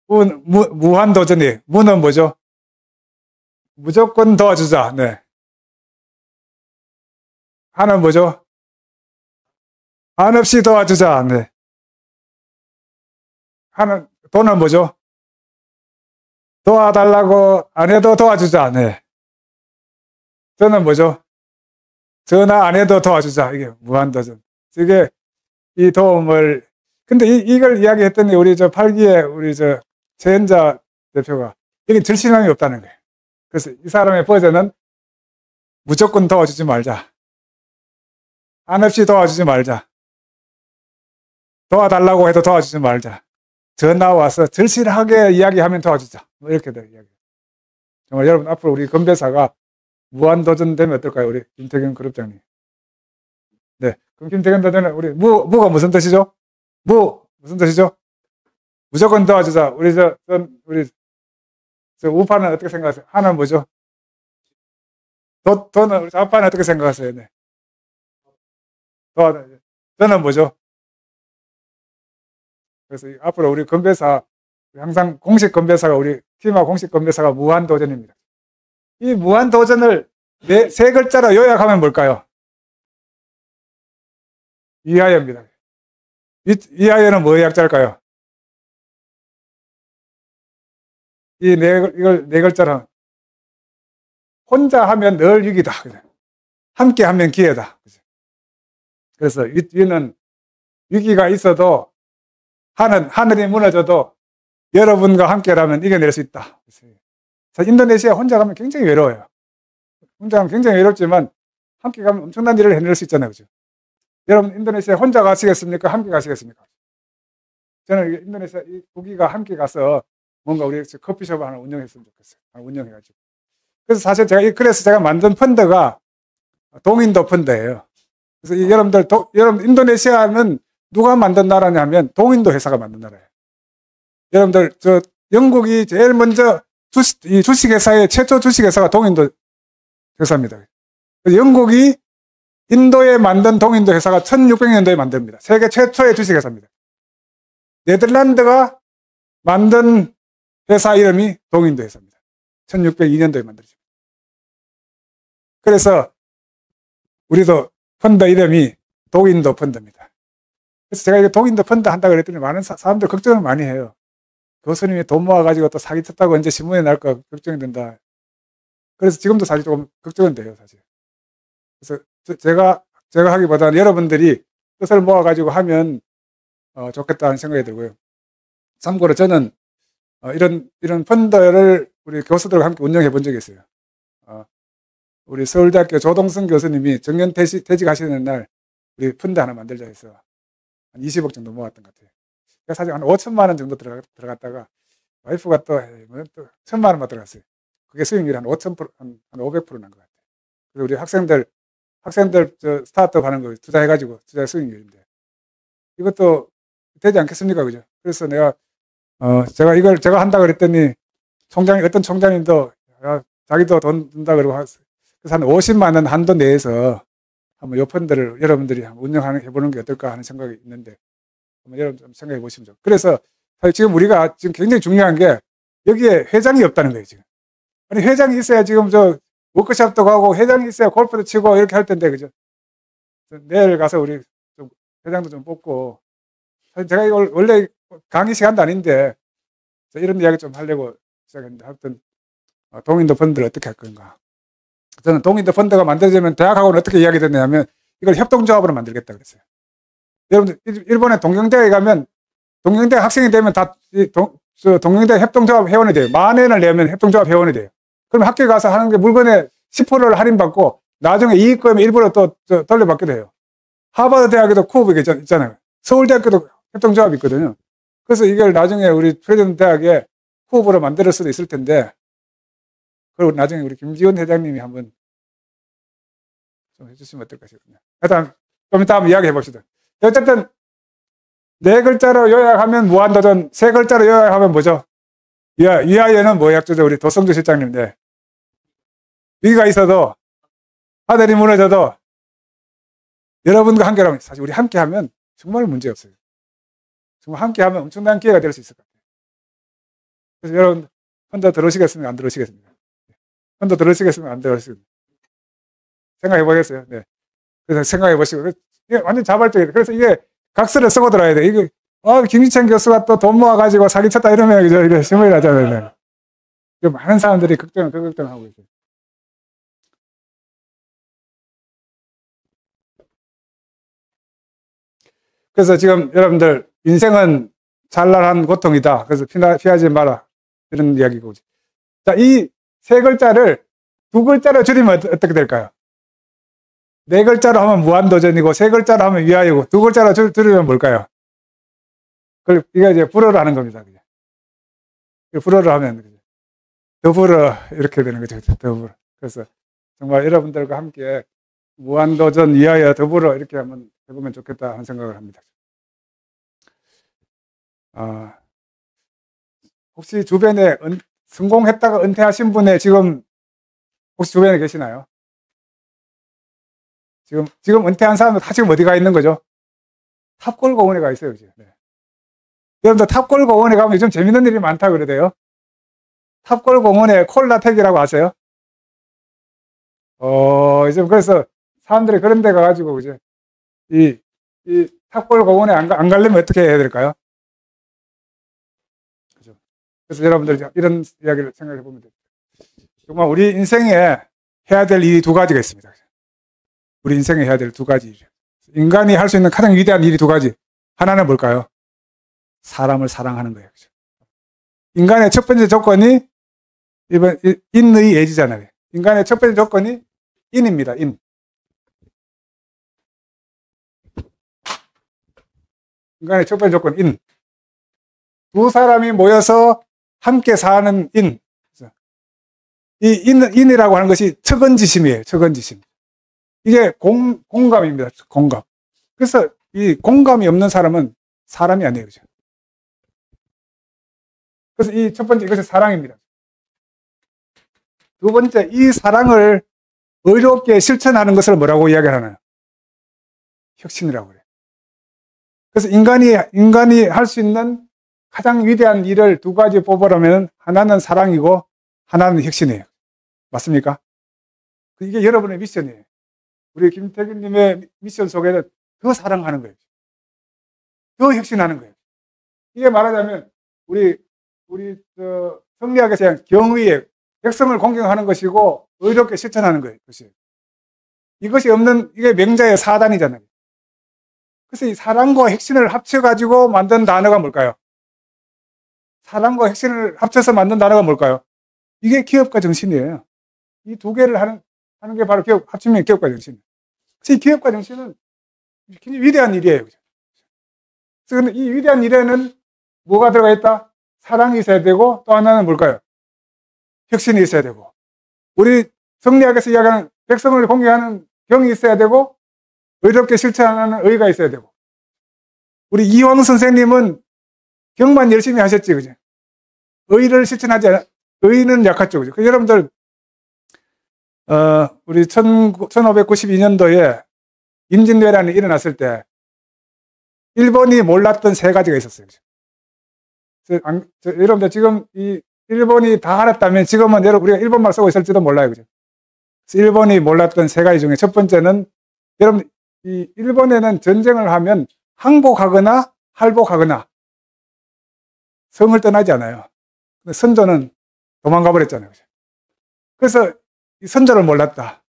무한도전이 무는 뭐죠? 무조건 도와주자. 네. 하는 뭐죠? 한없이 도와주자. 네. 돈은 뭐죠? 도와달라고 안 해도 도와주자. 네. 저는 뭐죠? 전화 안 해도 도와주자. 이게 무한도전. 이게 이 도움을 근데 이걸 이야기했더니 우리 8기에 우리 최연자 대표가 여기 절실함이 없다는 거예요. 그래서 이 사람의 버전은 무조건 도와주지 말자. 한없이 도와주지 말자. 도와달라고 해도 도와주지 말자. 전화 와서 절실하게 이야기하면 도와주자. 뭐 이렇게 돼 이야기. 정말 여러분 앞으로 우리 건배사가 무한도전 되면 어떨까요? 우리 김태경 그룹장님. 네. 그럼 김태경 대표는 우리 무가 무슨 뜻이죠? 무슨 뜻이죠? 무조건 도와주자. 우리 우파는 어떻게 생각하세요? 하는 뭐죠? 도는 우리 좌파는 어떻게 생각하세요? 네. 저는 뭐죠? 그래서 앞으로 우리 건배사 항상 공식 건배사가 우리 팀화 공식 건배사가 무한도전입니다. 이 무한도전을 3글자로 요약하면 뭘까요? 위하여입니다. 이 아이는 뭐의 약자일까요? 이걸 네 글자로 혼자 하면 늘 위기다. 함께 하면 기회다. 그래서 위는 위기가 있어도 하늘이 무너져도 여러분과 함께라면 이겨낼 수 있다. 인도네시아 혼자 가면 굉장히 외로워요. 혼자 가면 굉장히 외롭지만 함께 가면 엄청난 일을 해낼 수 있잖아요. 그죠? 여러분 인도네시아 혼자 가시겠습니까? 함께 가시겠습니까? 저는 인도네시아 이 국기가 함께 가서 뭔가 우리 커피숍 하나 운영했으면 좋겠어요. 운영해가지고. 그래서 사실 그래서 제가 만든 펀드가 동인도 펀드예요. 그래서 여러분 인도네시아는 누가 만든 나라냐면 동인도 회사가 만든 나라예요. 여러분들 영국이 제일 먼저 주식회사의 최초 주식회사가 동인도 회사입니다. 영국이 인도에 만든 동인도 회사가 1600년도에 만듭니다. 세계 최초의 주식회사입니다. 네덜란드가 만든 회사 이름이 동인도 회사입니다. 1602년도에 만들어집니다. 그래서 우리도 펀드 이름이 동인도 펀드입니다. 그래서 제가 이거 동인도 펀드 한다고 그랬더니 많은 사람들 걱정을 많이 해요. 교수님이 돈 모아가지고 또 사기쳤다고 언제 신문에 날까 걱정이 된다. 그래서 지금도 사실 조금 걱정은 돼요, 사실. 그래서 제가 하기보다는 여러분들이 뜻을 모아가지고 하면 좋겠다는 생각이 들고요. 참고로 저는 이런 펀드를 우리 교수들과 함께 운영해 본 적이 있어요. 우리 서울대학교 조동승 교수님이 정년 퇴직하시는 날 우리 펀드 하나 만들자 해서 한 20억 정도 모았던 것 같아요. 사실 한 5천만 원 정도 들어갔다가 와이프가 또 1,000만 원만 들어갔어요. 그게 수익률이 한 500% 난 것 같아요. 그래서 우리 학생들 스타트업 하는 거 투자해가지고 투자 수익률인데 이것도 되지 않겠습니까, 그죠? 그래서 제가 한다 그랬더니 어떤 총장님도 자기도 돈 든다 그러고 그래서 한 50만 원 한도 내에서 한번 요 펀드를 여러분들이 한번 운영해보는 게 어떨까 하는 생각이 있는데 한번 여러분 좀 생각해 보시면 그래서 사실 지금 우리가 지금 굉장히 중요한 게 여기에 회장이 없다는 거예요, 지금. 아니, 회장이 있어야 지금 워크숍도 가고 회장이 있어야 골프도 치고 이렇게 할 텐데, 그죠? 내일 가서 우리 좀 회장도 좀 뽑고 사실 제가 이걸 원래 강의 시간도 아닌데 이런 이야기 좀 하려고 시작했는데 하여튼 동인도 펀드를 어떻게 할 건가. 저는 동인도 펀드가 만들어지면 대학하고는 어떻게 이야기 됐냐면 이걸 협동조합으로 만들겠다 그랬어요. 여러분들 일본에 동경대에 가면 동경대 학생이 되면 다 동경대 협동조합 회원이 돼요. 10,000엔을 내면 협동조합 회원이 돼요. 그럼 학교에 가서 하는 게 물건에 10%를 할인받고 나중에 이익금의 일부러 또 돌려받기도 해요. 하버드 대학에도 코업이 있잖아요. 서울대학교도 협동조합이 있거든요. 그래서 이걸 나중에 우리 프레젠트 대학에 코업으로 만들 수도 있을 텐데 그리고 나중에 우리 김지원 회장님이 한번 좀 해주시면 어떨까 싶습니다. 일단 좀 이따 한번 이야기해 봅시다. 어쨌든 네 글자로 요약하면 무한도전, 세 글자로 요약하면 뭐죠? 위아래는 뭐 약조죠? 우리 도성주 실장님. 네. 위기가 있어도 하늘이 무너져도 여러분과 함께라면 사실 우리 함께하면 정말 문제 없어요. 정말 함께하면 엄청난 기회가 될 수 있을 것 같아요. 그래서 여러분 펀드 들으시겠습니까? 안 들으시겠습니까? 펀드 들으시겠습니까? 안 들으시겠습니까? 생각해 보겠어요. 네. 그래서 생각해 보시고 이게 완전 자발적이에요. 그래서 이게 각서를 쓰고 들어야 돼. 이거 김희찬 교수가 또 돈 모아가지고 사기쳤다 이러면 이제 신문이 나잖아요. 네. 많은 사람들이 걱정하고 있어요. 그래서 지금 여러분들 인생은 찬란한 고통이다. 그래서 피하지 마라. 이런 이야기고. 자, 이 세 글자를 두 글자로 줄이면 어떻게 될까요? 네 글자로 하면 무한도전이고 세 글자로 하면 위하여고 두 글자로 줄이면 뭘까요? 이게 이제 불어를 하는 겁니다. 불어를 하면 더불어 이렇게 되는 거죠. 더불어. 그래서 정말 여러분들과 함께 무한도전 위하여 더불어 이렇게 한번 해보면 좋겠다 하는 생각을 합니다. 혹시 주변에 성공했다가 은퇴하신 분의 지금 혹시 주변에 계시나요? 지금 은퇴한 사람은 다 지금 어디 가 있는 거죠? 탑골공원에 가 있어요. 지금. 네. 여러분들 탑골공원에 가면 요즘 재밌는 일이 많다 그러대요. 탑골공원에 콜라텍이라고 아세요? 요즘 그래서 사람들이 그런 데 가가지고 이제 이 탑골공원에 안 가려면 어떻게 해야 될까요? 그죠? 그래서 여러분들 이런 이야기를 생각해 보면 돼요. 정말 우리 인생에 해야 될 일이 두 가지가 있습니다. 우리 인생에 해야 될 두 가지 일. 인간이 할 수 있는 가장 위대한 일이 두 가지. 하나는 뭘까요? 사람을 사랑하는 거예요. 그죠? 인간의 첫 번째 조건이 이번 인의 예지잖아요. 인간의 첫 번째 조건이 인입니다. 인. 인간의 첫 번째 조건 인. 두 사람이 모여서 함께 사는 인. 이 인이라고 하는 것이 척언지심이에요. 척언지심. 이게 공감입니다. 공감. 그래서 이 공감이 없는 사람은 사람이 아니에요. 그죠? 그래서 이 첫 번째 이것이 사랑입니다. 두 번째, 이 사랑을 의롭게 실천하는 것을 뭐라고 이야기하나요? 혁신이라고 그래요. 그래서 인간이 할 수 있는 가장 위대한 일을 두 가지 뽑으라면 하나는 사랑이고 하나는 혁신이에요. 맞습니까? 이게 여러분의 미션이에요. 우리 김태균님의 미션 속에는 더 사랑하는 거예요. 더 혁신하는 거예요. 이게 말하자면 우리 성리학에서 경의에 백성을 공경하는 것이고 의롭게 실천하는 거예요. 이것이 없는 이게 명자의 사단이잖아요. 그래서 이 사랑과 혁신을 합쳐가지고 만든 단어가 뭘까요? 사랑과 혁신을 합쳐서 만든 단어가 뭘까요? 이게 기업가 정신이에요. 이 두 개를 하는 게 바로 합치면 기업가 정신. 그래서 이 기업가 정신은 굉장히 위대한 일이에요. 그래서 이 위대한 일에는 뭐가 들어가 있다? 사랑이 있어야 되고 또 하나는 뭘까요? 혁신이 있어야 되고 우리 성리학에서 이야기하는 백성을 공경하는 경이 있어야 되고 의롭게 실천하는 의가 있어야 되고 우리 이황 선생님은 경만 열심히 하셨지 그죠? 의를 실천하지 않아 의는 약했죠 그죠? 여러분들 우리 1592년도에 임진왜란이 일어났을 때 일본이 몰랐던 세 가지가 있었어요. 여러분들 지금 이 일본이 다 알았다면 지금은 우리가 일본말 쓰고 있을지도 몰라요. 그죠? 그래서 일본이 몰랐던 세 가지 중에 첫 번째는 여러분 이 일본에는 전쟁을 하면 항복하거나 할복하거나 성을 떠나지 않아요. 근데 선조는 도망가 버렸잖아요. 그죠? 그래서 이 선조를 몰랐다.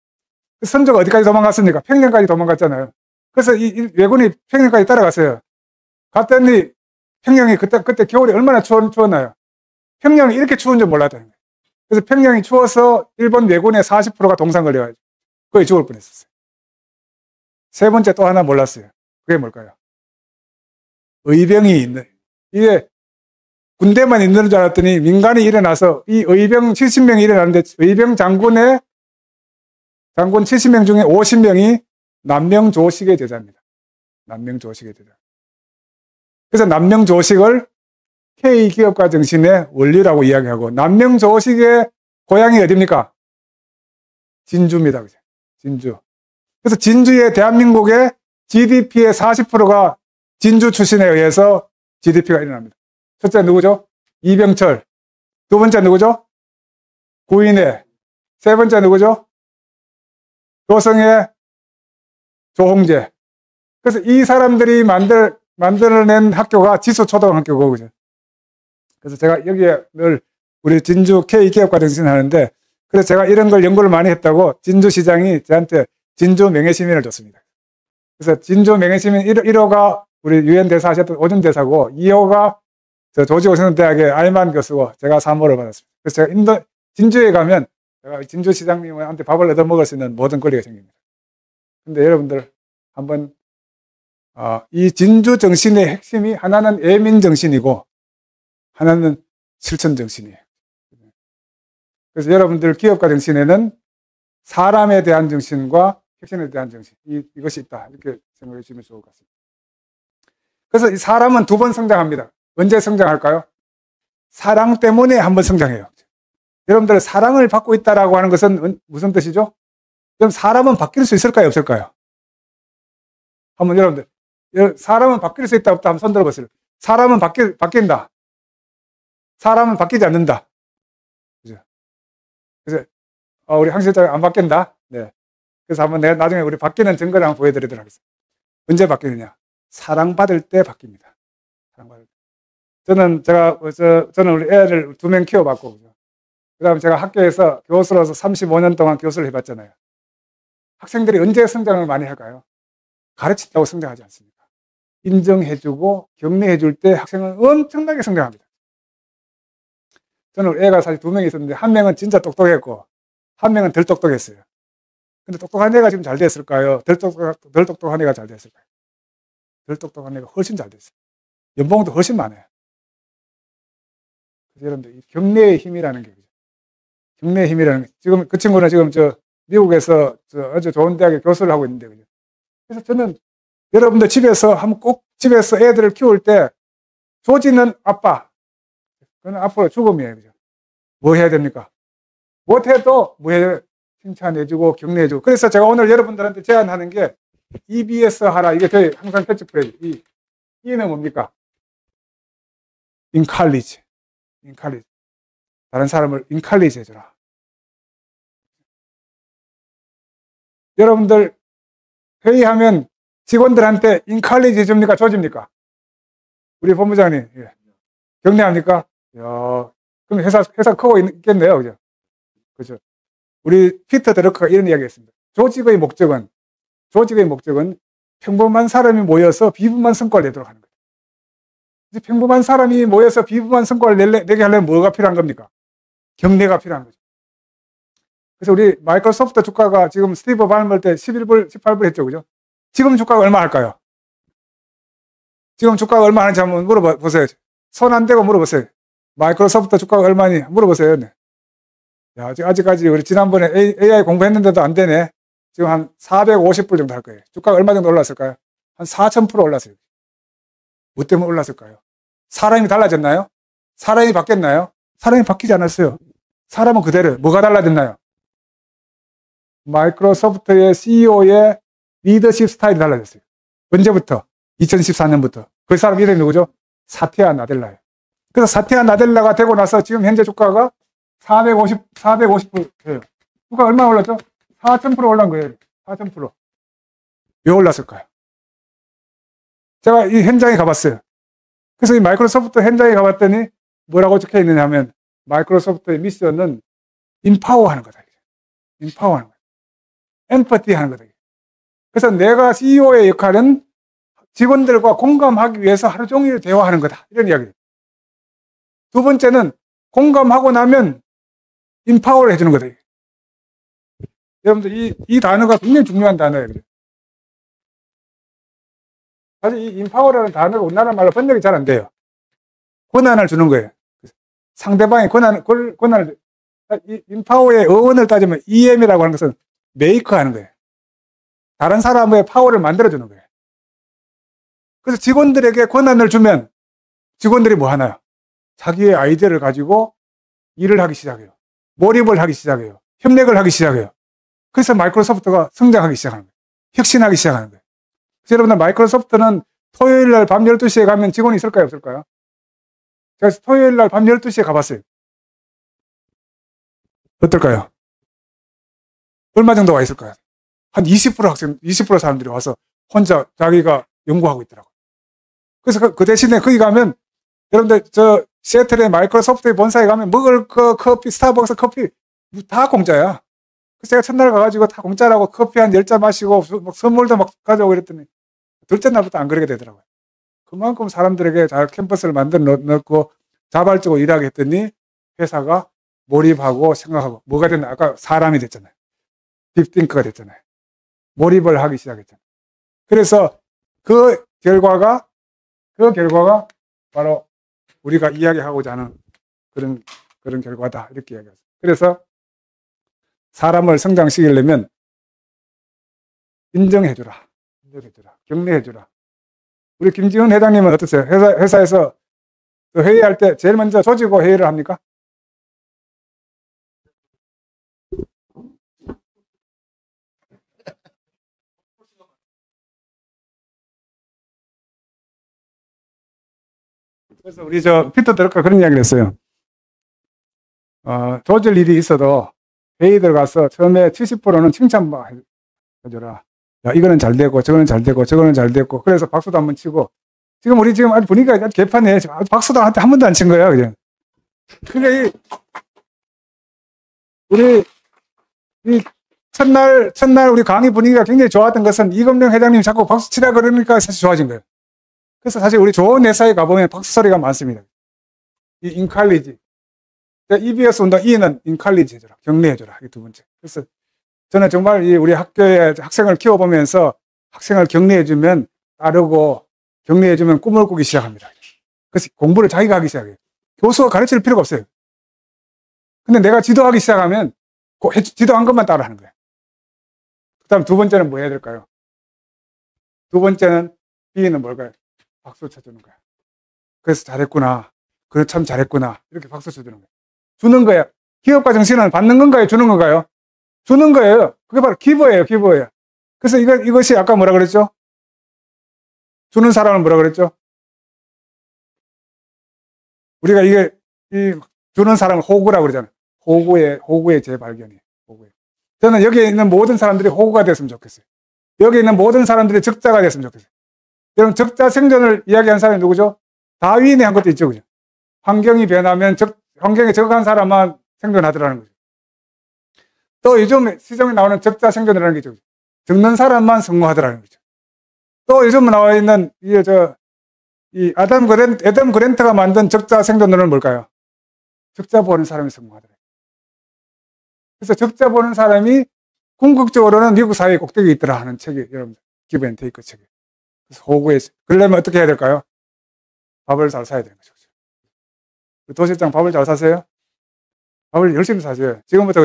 선조가 어디까지 도망갔습니까? 평양까지 도망갔잖아요. 그래서 이 왜군이 평양까지 따라갔어요. 갔더니 평양이 그때 겨울이 얼마나 추웠나요? 평양이 이렇게 추운 줄 몰랐다는 거예요. 그래서 평양이 추워서 일본 왜군의 40%가 동상 걸려가지고 거의 죽을 뻔했었어요. 세 번째 또 하나 몰랐어요. 그게 뭘까요? 의병이 있는 이게 군대만 있는 줄 알았더니 민간이 일어나서 이 의병 70명이 일어나는데 의병 장군 70명 중에 50명이 남명조식의 제자입니다. 남명조식의 제자. 그래서 남명조식을 K기업가 정신의 원리라고 이야기하고 남명조식의 고향이 어디입니까? 진주입니다. 그죠? 진주. 그래서 진주의 대한민국의 GDP의 40%가 진주 출신에 의해서 GDP가 일어납니다. 첫째 누구죠? 이병철. 두 번째 누구죠? 구인회. 세 번째 누구죠? 조성의 조홍재. 그래서 이 사람들이 만들어낸 학교가 지수초등학교고, 그죠? 그래서 제가 여기에 늘 우리 진주 K기업가 정신 하는데, 그래서 제가 이런 걸 연구를 많이 했다고 진주시장이 저한테 진주 명예시민을 줬습니다. 그래서 진주 명예시민 1호가 우리 유엔 대사 하셨던 오준 대사고, 2호가 조지 워싱턴 대학의 아이만 교수고, 제가 3호를 받았습니다. 그래서 제가 진주에 가면 제가 진주시장님한테 밥을 얻어먹을 수 있는 모든 권리가 생깁니다. 근데 여러분들 한번 이 진주 정신의 핵심이 하나는 애민 정신이고 하나는 실천 정신이에요. 그래서 여러분들 기업가 정신에는 사람에 대한 정신과 혁신에 대한 정신 이것이 있다 이렇게 생각해 주시면 좋을 것 같습니다. 그래서 이 사람은 두 번 성장합니다. 언제 성장할까요? 사랑 때문에 한 번 성장해요. 여러분들 사랑을 받고 있다라고 하는 것은 무슨 뜻이죠? 그럼 사람은 바뀔 수 있을까요? 없을까요? 한번 여러분들 사람은 바뀔 수 있다 없다 한번 손 들어보세요. 사람은 바뀐다. 사람은 바뀌지 않는다. 그죠? 그래서 우리 황 실장 안 바뀐다. 네. 그래서 한번 내가 나중에 우리 바뀌는 증거를 한번 보여드리도록 하겠습니다. 언제 바뀌느냐? 사랑받을 때 바뀝니다. 사랑받을 때. 저는 우리 애를 2명 키워봤고, 그 다음에 제가 학교에서 교수로서 35년 동안 교수를 해봤잖아요. 학생들이 언제 성장을 많이 할까요? 가르친다고 성장하지 않습니까? 인정해주고 격려해줄 때 학생은 엄청나게 성장합니다. 저는 애가 사실 2명이 있었는데, 한 명은 진짜 똑똑했고, 한 명은 덜 똑똑했어요. 근데 똑똑한 애가 지금 잘 됐을까요? 덜 똑똑한 애가 잘 됐을까요? 덜 똑똑한 애가 훨씬 잘 됐어요. 연봉도 훨씬 많아요. 그래서 여러분들, 격려의 힘이라는 게, 격려의 힘이라는 게, 지금 그 친구는 지금 미국에서 아주 좋은 대학에 교수를 하고 있는데, 그죠? 그래서 저는 여러분들 집에서 한번 꼭 집에서 애들을 키울 때, 조지는 아빠, 그건 앞으로 죽음이에요. 그죠? 뭐 해야 됩니까? 못해도 뭐 해야 칭찬해주고 격려해주고. 그래서 제가 오늘 여러분들한테 제안하는 게 EBS 하라. 이게 저희 항상 캐치프레이즈. E는 뭡니까? encourage. 다른 사람을 encourage 해주라. 여러분들 회의하면 직원들한테 encourage 해줍니까? 줘줍니까? 우리 본부장님. 예. 격려합니까? 이야, 그럼 회사 크고 있겠네요. 그죠? 그죠? 우리 피터 드러커가 이런 이야기 했습니다. 조직의 목적은 평범한 사람이 모여서 비범한 성과를 내도록 하는 거예요. 이제 평범한 사람이 모여서 비범한 성과를 내게 하려면 뭐가 필요한 겁니까? 격려가 필요한 거죠. 그래서 우리 마이크로소프트 주가가 지금 스티브 발멀 때 11불, 18불 했죠. 그죠? 지금 주가가 얼마 할까요? 지금 주가가 얼마 하는지 한번 물어보세요. 손 안 대고 물어보세요. 마이크로소프트 주가가 얼마니? 물어보세요. 네. 야, 아직까지 우리 지난번에 AI 공부했는데도 안 되네. 지금 한 450불 정도 할 거예요. 주가가 얼마 정도 올랐을까요? 한 4,000% 올랐어요. 뭐 때문에 올랐을까요? 사람이 달라졌나요? 사람이 바뀌었나요? 사람이 바뀌지 않았어요. 사람은 그대로. 뭐가 달라졌나요? 마이크로소프트의 CEO의 리더십 스타일이 달라졌어요. 언제부터? 2014년부터. 그 사람 이름이 누구죠? 사티아 나델라예요. 그래서 사티아 나델라가 되고 나서 지금 현재 주가가 450불. 주가 얼마 올랐죠? 4,000% 올란 거예요. 4,000%. 왜 올랐을까요? 제가 이 현장에 가봤어요. 그래서 이 마이크로소프트 현장에 가봤더니 뭐라고 적혀 있느냐 하면 마이크로소프트의 미션은 인파워 하는 거다. 인파워 하는 거다. 엠퍼티 하는 거다. 그래서 내가 CEO의 역할은 직원들과 공감하기 위해서 하루 종일 대화하는 거다. 이런 이야기예요. 두 번째는 공감하고 나면 인파워를 해주는 거다. 여러분들 이 단어가 굉장히 중요한 단어예요. 사실 이 인파워라는 단어가 우리나라 말로 번역이 잘 안 돼요. 권한을 주는 거예요. 상대방의 권한을 이 인파워의 어원을 따지면 EM이라고 하는 것은 메이커 하는 거예요. 다른 사람의 파워를 만들어주는 거예요. 그래서 직원들에게 권한을 주면 직원들이 뭐 하나요? 자기의 아이디어를 가지고 일을 하기 시작해요. 몰입을 하기 시작해요. 협력을 하기 시작해요. 그래서 마이크로소프트가 성장하기 시작하는 거예요. 혁신하기 시작하는 거예요. 그래서 여러분들 마이크로소프트는 토요일 날 밤 12시에 가면 직원이 있을까요? 없을까요? 제가 토요일 날 밤 12시에 가봤어요. 어떨까요? 얼마 정도 와 있을까요? 한 20% 학생, 20% 사람들이 와서 혼자 자기가 연구하고 있더라고요. 그래서 그 대신에 거기 가면 여러분들 시애틀의 마이크로소프트의 본사에 가면 먹을 그 커피, 스타벅스 커피 다 공짜야. 그래서 제가 첫날 가가지고 다 공짜라고 커피 한 10잔 마시고 선물도 막 가져오고 이랬더니 둘째 날부터 안 그러게 되더라고요. 그만큼 사람들에게 잘 캠퍼스를 만들어 놓고 자발적으로 일하게 했더니 회사가 몰입하고 생각하고 뭐가 됐나? 아까 사람이 됐잖아요. 딥띵크가 됐잖아요. 몰입을 하기 시작했잖아요. 그래서 그 결과가 바로 우리가 이야기하고자 하는 그런 결과다. 이렇게 이야기했어요. 그래서 사람을 성장시키려면 인정해주라. 격려해주라. 우리 김지훈 회장님은 어떠세요? 회사에서 회의할 때 제일 먼저 조지고 회의를 합니까? 그래서 우리 피터 드러커가 그런 이야기를 했어요. 조질 일이 있어도 회의 들어가서 처음에 70%는 칭찬만 해줘라. 야, 이거는 잘 되고, 저거는 잘 되고, 저거는 잘 됐고, 그래서 박수도 한번 치고, 지금 우리 지금 아주 분위기가 아주 개판이에요. 박수도 한 번도 안 친 거예요, 그냥. 그러니까 이 첫날 우리 강의 분위기가 굉장히 좋았던 것은 이금룡 회장님이 자꾸 박수 치라 그러니까 사실 좋아진 거예요. 그래서 사실 우리 좋은 회사에 가보면 박수 소리가 많습니다. 이 인칼리지. EBS 운동 E는 인칼리지 해줘라. 격려해줘라. 이 두 번째. 그래서 저는 정말 우리 학교에 학생을 키워보면서 학생을 격려해주면 따르고 격려해주면 꿈을 꾸기 시작합니다. 그래서 공부를 자기가 하기 시작해요. 교수가 가르칠 필요가 없어요. 근데 내가 지도하기 시작하면 지도한 것만 따라하는 거예요. 그 다음 두 번째는 뭐 해야 될까요? 두 번째는 B는 뭘까요? 박수 쳐주는 거야. 그래서 잘했구나. 그래 참 잘했구나. 이렇게 박수 쳐주는 거예요. 주는 거야. 기업가 정신은 받는 건가요? 주는 건가요? 주는 거예요. 그게 바로 기버예요. 기버예요. 그래서 이것이 아까 뭐라 그랬죠? 주는 사람은 뭐라 그랬죠? 우리가 이 주는 사람을 호구라고 그러잖아요. 호구의 재발견이에요. 호구에. 저는 여기에 있는 모든 사람들이 호구가 됐으면 좋겠어요. 여기 있는 모든 사람들이 적자가 됐으면 좋겠어요. 여러분, 적자 생존을 이야기한 사람이 누구죠? 다윈이 한 것도 있죠. 그죠? 환경이 변하면 환경에 적응한 사람만 생존하더라는 거죠. 또 요즘 시중에 나오는 적자 생존이라는 게 있죠. 적는 사람만 성공하더라는 거죠. 또 요즘 나와 있는 애덤 그랜트가 만든 적자 생존론은 뭘까요? 적자 보는 사람이 성공하더라고요. 그래서 적자 보는 사람이 궁극적으로는 미국 사회의 꼭대기에 있더라 하는 책이 여러분 기브 앤 테이크 책이에요. 그래서 호구에 그러려면 어떻게 해야 될까요? 밥을 잘 사야 되는 거죠. 도실장 밥을 잘 사세요? 밥을 열심히 사세요. 지금부터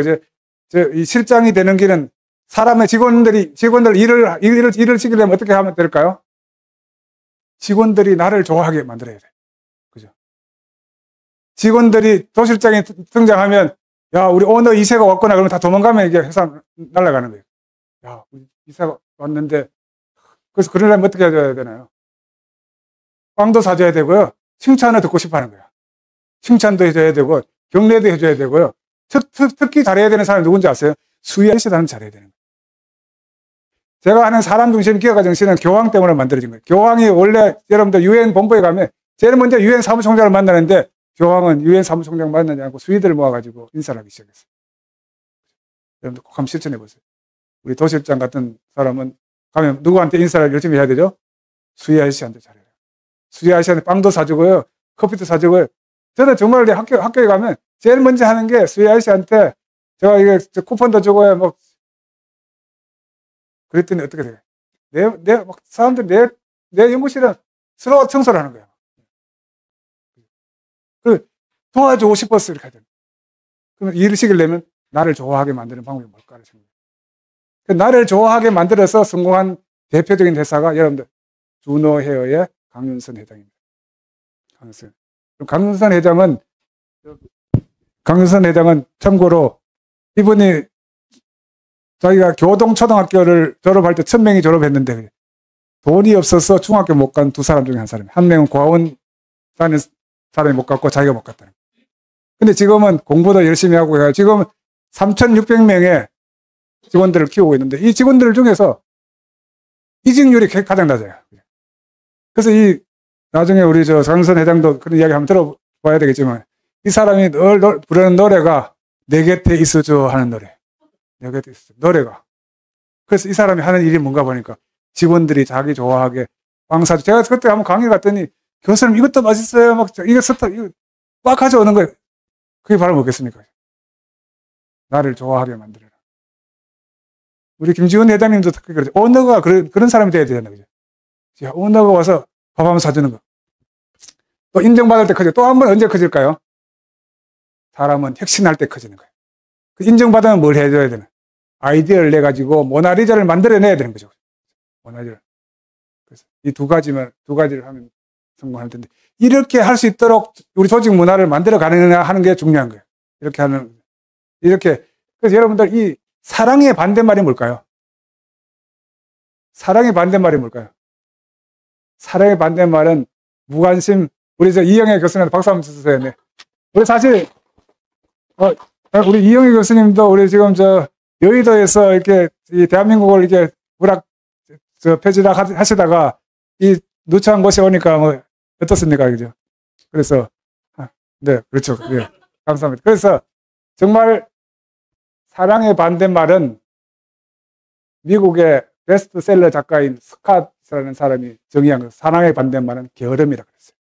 이 실장이 되는 길은 사람의 직원들 일을 시키려면 어떻게 하면 될까요? 직원들이 나를 좋아하게 만들어야 돼. 그죠? 직원들이 도실장이 등장하면, 야, 우리 오너 이세가 왔구나. 그러면 다 도망가면 이게 회사 날아가는 거예요. 야, 우리 이세가 왔는데, 그래서 그러려면 어떻게 해줘야 되나요? 빵도 사줘야 되고요. 칭찬을 듣고 싶어 하는 거예요. 칭찬도 해줘야 되고, 격려도 해줘야 되고요. 특히 잘해야 되는 사람이 누군지 아세요? 수혜하는 사람이 잘해야 되는 거예요. 제가 하는 사람 중심 기업가 정신은 교황 때문에 만들어진 거예요. 교황이 원래 여러분들 유엔 본부에 가면 제일 먼저 유엔 사무총장을 만나는데 교황은 유엔 사무총장 만나지 않고 수의들을 모아가지고 인사를 하기 시작했어요. 여러분들 꼭 한번 실천해 보세요. 우리 도실장 같은 사람은 가면 누구한테 인사를 열심히 해야 되죠? 수희 아저씨한테 잘해요. 수희 아저씨한테 빵도 사주고요. 커피도 사주고요. 저는 정말 학교에 가면 제일 먼저 하는 게 수희 아저씨한테 제가 이게 쿠폰도 주고요. 뭐 그랬더니 어떻게 돼요? 사람들이 내 연구실은 서로 청소를 하는 거예요. 도와주고 싶었어, 이렇게 하잖아요. 그러면 일을 시키려면 나를 좋아하게 만드는 방법이 뭘까를 생각해요. 나를 좋아하게 만들어서 성공한 대표적인 회사가 여러분들 주노 헤어의 강윤선 회장입니다. 강윤선 회장은 참고로 이분이 자기가 교동초등학교를 졸업할 때 1000명이 졸업했는데 돈이 없어서 중학교 못 간 두 사람 중에 한 사람이에요. 한 명은 고아원 다니는 사람이 못 갔고 자기가 못 갔다는 거예요. 근데 지금은 공부도 열심히 하고 해요. 지금 3600명의 직원들을 키우고 있는데 이 직원들 중에서 이직률이 가장 낮아요. 그래서 나중에 우리 강선 회장도 그런 이야기 한번 들어봐야 되겠지만 이 사람이 늘 부르는 노래가 내 곁에 있어줘 하는 노래. 내 곁에 있어줘. 노래가. 그래서 이 사람이 하는 일이 뭔가 보니까 직원들이 자기 좋아하게 빵 사줘. 제가 그때 한번 강의 갔더니 교수님 이것도 맛있어요. 막 이거 막 가져오는 거예요. 그게 바로 뭐겠습니까? 나를 좋아하게 만들어라. 우리 김지훈 회장님도 특히 그러죠. 오너가 그런 사람이 돼야 되잖아요. 그죠? 오너가 와서 밥 한번 사주는 거. 또 인정받을 때 커져. 또 한 번 언제 커질까요? 사람은 혁신할 때 커지는 거예요. 그 인정받으면 뭘 해줘야 되나? 아이디어를 내가지고 모나리자를 만들어내야 되는 거죠. 모나리자를. 그래서 이 두 가지를 하면 성공할 텐데, 이렇게 할 수 있도록 우리 조직 문화를 만들어 가느냐 하는 게 중요한 거예요. 그래서 여러분들 이 사랑의 반대말이 뭘까요? 사랑의 반대말이 뭘까요? 사랑의 반대말은 무관심. 우리 이영애 교수님한테 박수 한번 주세요. 네. 우리 사실, 우리 이영애 교수님도 우리 지금 여의도에서 이렇게 이 대한민국을 이렇게 저 폐지락 하시다가 이 누추한 곳에 오니까 뭐 어떻습니까? 그죠? 그래서, 네, 그렇죠. 예. 감사합니다. 그래서 정말 사랑의 반대말은 미국의 베스트셀러 작가인 스캇이라는 사람이 정의한 거, 사랑의 반대말은 게으름이라 그랬어요.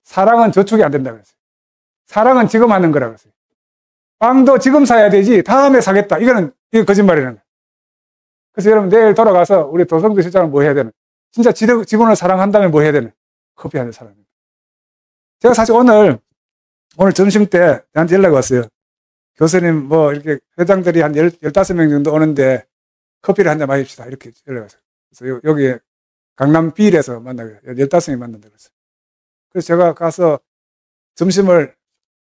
사랑은 저축이 안 된다 그랬어요. 사랑은 지금 하는 거라 그랬어요. 빵도 지금 사야 되지 다음에 사겠다. 이게 거짓말이라는 거예요. 그래서 여러분 내일 돌아가서 우리 도성도 실장은 뭐 해야 되는? 진짜 직원을 사랑한다면 뭐 해야 되는? 커피 한잔 사랑합니다. 제가 사실 오늘 점심 때 저한테 연락이 왔어요. 교수님 뭐 이렇게 회장들이 한 15명 정도 오는데 커피를 한잔 마십시다. 이렇게 연락이 왔어요. 그래서 여기에 강남 빌에서 만나요. 15명이 만난다고 그랬어요. 그래서 제가 가서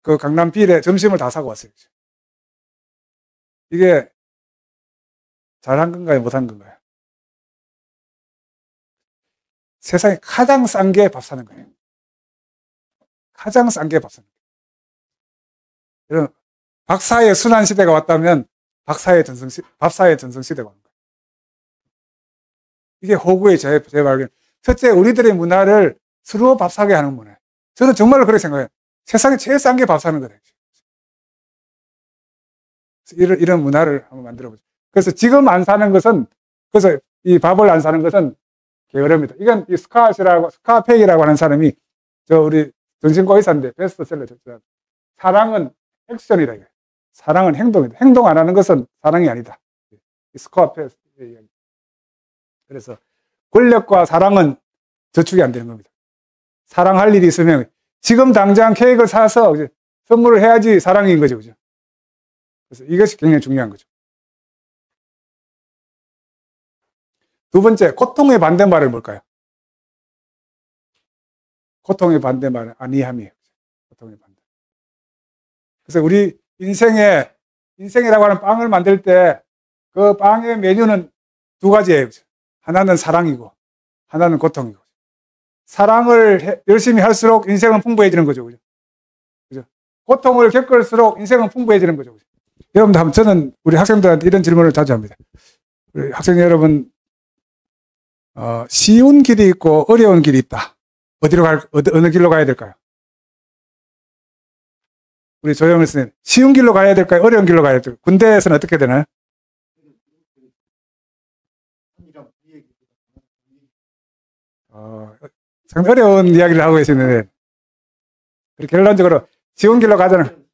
그 강남 빌에 점심을 다 사고 왔어요. 이게 잘한 건가요? 못한 건가요? 세상에 가장 싼 게 밥 사는 거예요. 가장 싼 게 밥 사는 거예요. 이런 박사의 순환 시대가 왔다면 밥사의 전성 시대가 오는 거예요. 이게 호구의 제 발견. 첫째, 우리들의 문화를 서로 밥 사게 하는 문화예요. 저는 정말로 그렇게 생각해요. 세상에 제일 싼 게 밥 사는 거예요. 이런 문화를 한번 만들어 보죠. 그래서 지금 안 사는 것은, 그래서 이 밥을 안 사는 것은 게으름이다. 이건 이 스카페이라고 하는 사람이 우리 정신과 의사인데 베스트셀러 줬잖아요. 사랑은 액션이다. 이거예요. 사랑은 행동이다. 행동 안 하는 것은 사랑이 아니다. 스카페이 이야기. 그래서 권력과 사랑은 저축이 안 되는 겁니다. 사랑할 일이 있으면 지금 당장 케이크를 사서 선물을 해야지 사랑인 거죠. 그죠? 그래서 이것이 굉장히 중요한 거죠. 두 번째, 고통의 반대말은 뭘까요? 고통의 반대말은 안이함이에요. 고통의 반대. 그래서 우리 인생이라고 하는 빵을 만들 때 그 빵의 메뉴는 두 가지예요. 하나는 사랑이고 하나는 고통이고. 사랑을 열심히 할수록 인생은 풍부해지는 거죠. 그죠? 고통을 겪을수록 인생은 풍부해지는 거죠. 그죠? 여러분들 저는 우리 학생들한테 이런 질문을 자주 합니다. 우리 학생 여러분, 쉬운 길이 있고 어려운 길이 있다. 어느 길로 가야 될까요? 우리 조영일 선생님, 쉬운 길로 가야 될까요? 어려운 길로 가야 될까요? 군대에서는 어떻게 되나요? 상당히 어려운 이야기를 하고 계시는데, 결론적으로 쉬운 길로 가자는,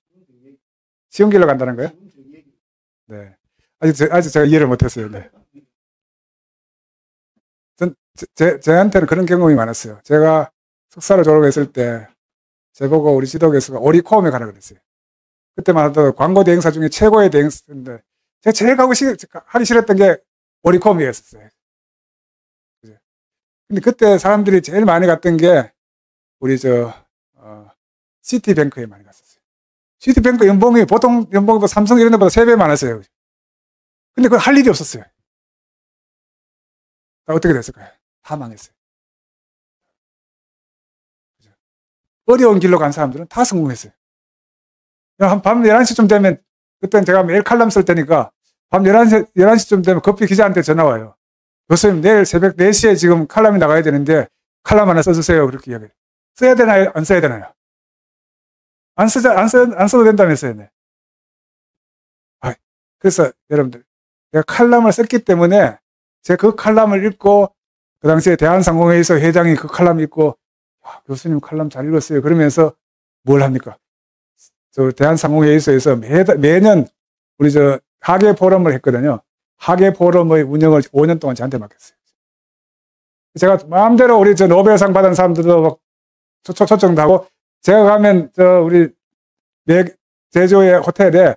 쉬운 길로 간다는 거예요? 네. 아직 제가 이해를 못했어요. 네. 저한테는 그런 경험이 많았어요. 제가 석사를 졸업했을 때, 저보고 우리 지도교수가 오리코움에 가라 그랬어요. 그때만 해도 광고 대행사 중에 최고의 대행사인데, 제가 제일 하기 싫었던 게 오리코움이었어요. 근데 그때 사람들이 제일 많이 갔던 게, 우리 시티뱅크에 많이 갔었어요. 시티뱅크 연봉이 보통 연봉이 삼성 이런 데보다 3배 많았어요. 근데 그걸 할 일이 없었어요. 어떻게 됐을까요? 다 망했어요. 어려운 길로 간 사람들은 다 성공했어요. 밤 11시쯤 되면, 그때는 제가 매일 칼럼 쓸 때니까, 밤 11시쯤 되면 커피 기자한테 전화 와요. 교수님, 내일 새벽 4시에 지금 칼럼이 나가야 되는데, 칼럼 하나 써주세요. 그렇게 이야기해요. 써야 되나요? 안 써야 되나요? 안 써도 된다면서요. 네. 그래서 여러분들, 제가 칼럼을 썼기 때문에, 제가 그 칼럼을 읽고, 그 당시에 대한상공회의소 회장이 그 칼럼 읽고, 교수님 칼럼 잘 읽었어요. 그러면서 뭘 합니까? 대한상공회의소에서 매년 우리 학예 포럼을 했거든요. 학예 포럼의 운영을 5년 동안 저한테 맡겼어요. 제가 마음대로 우리 노벨상 받은 사람들도 막 초청도 하고, 제가 가면 우리 제주의 호텔에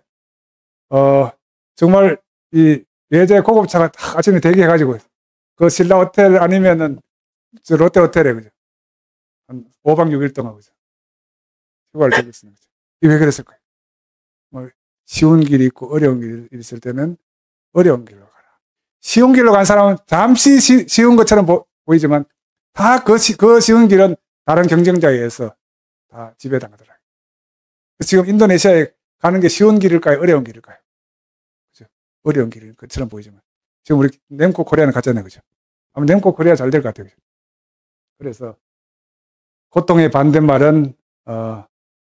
정말 이 외제 고급차가 딱 아침에 대기해가지고, 그 신라 호텔 아니면은 롯데 호텔에 그죠? 한 5박 6일 동안 그죠? 휴가를 즐겼습니다. 이게 왜 그랬을까요? 뭐 쉬운 길이 있고 어려운 길이 있을 때는 어려운 길로 가라. 쉬운 길로 간 사람은 잠시 쉬운 것처럼 보이지만 다 그 쉬운 길은 다른 경쟁자에 의해서 다 지배당하더라고요. 지금 인도네시아에 가는 게 쉬운 길일까요? 어려운 길일까요? 그죠? 어려운 길일 것처럼 보이지만 지금 우리 램코 코리아는 갔잖아요. 그죠? 한번 내놓고 그래야 잘 될 것 같아요. 그래서 고통의 반대말은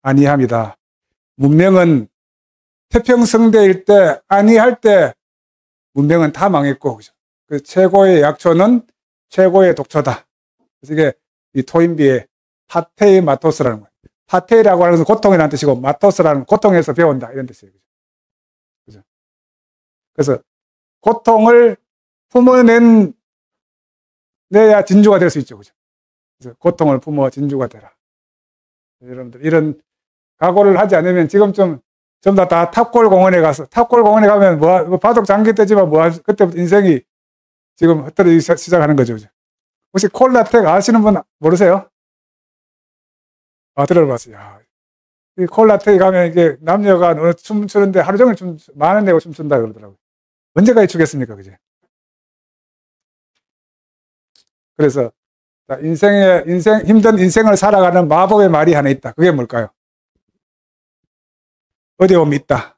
안이함이다. 문명은 태평성대일 때, 안이할 때 문명은 다 망했고, 그죠? 그 최고의 약초는 최고의 독초다. 그래서 이게 이 토인비의 파테이마토스라는 거예요. 파테이라고 하는 것은 고통이라는 뜻이고, 마토스라는 고통에서 배운다 이런 뜻이에요. 그죠? 그래서 고통을 품어내야 진주가 될 수 있죠. 그죠? 그래서 고통을 품어 진주가 되라. 여러분들 이런 각오를 하지 않으면 지금쯤 전부 다 탑골 공원에 가서, 탑골 공원에 가면 바둑 장기 때지만 그때부터 인생이 지금 흩어지기 시작하는 거죠. 그죠? 혹시 콜라텍 아시는 분 모르세요? 들어봤어요. 이 콜라텍에 가면 이게 남녀가 춤추는데 하루 종일 만원 내고 춤춘다 그러더라고요. 언제까지 추겠습니까? 그죠? 그래서 힘든 인생을 살아가는 마법의 말이 하나 있다. 그게 뭘까요? 어려움이 있다.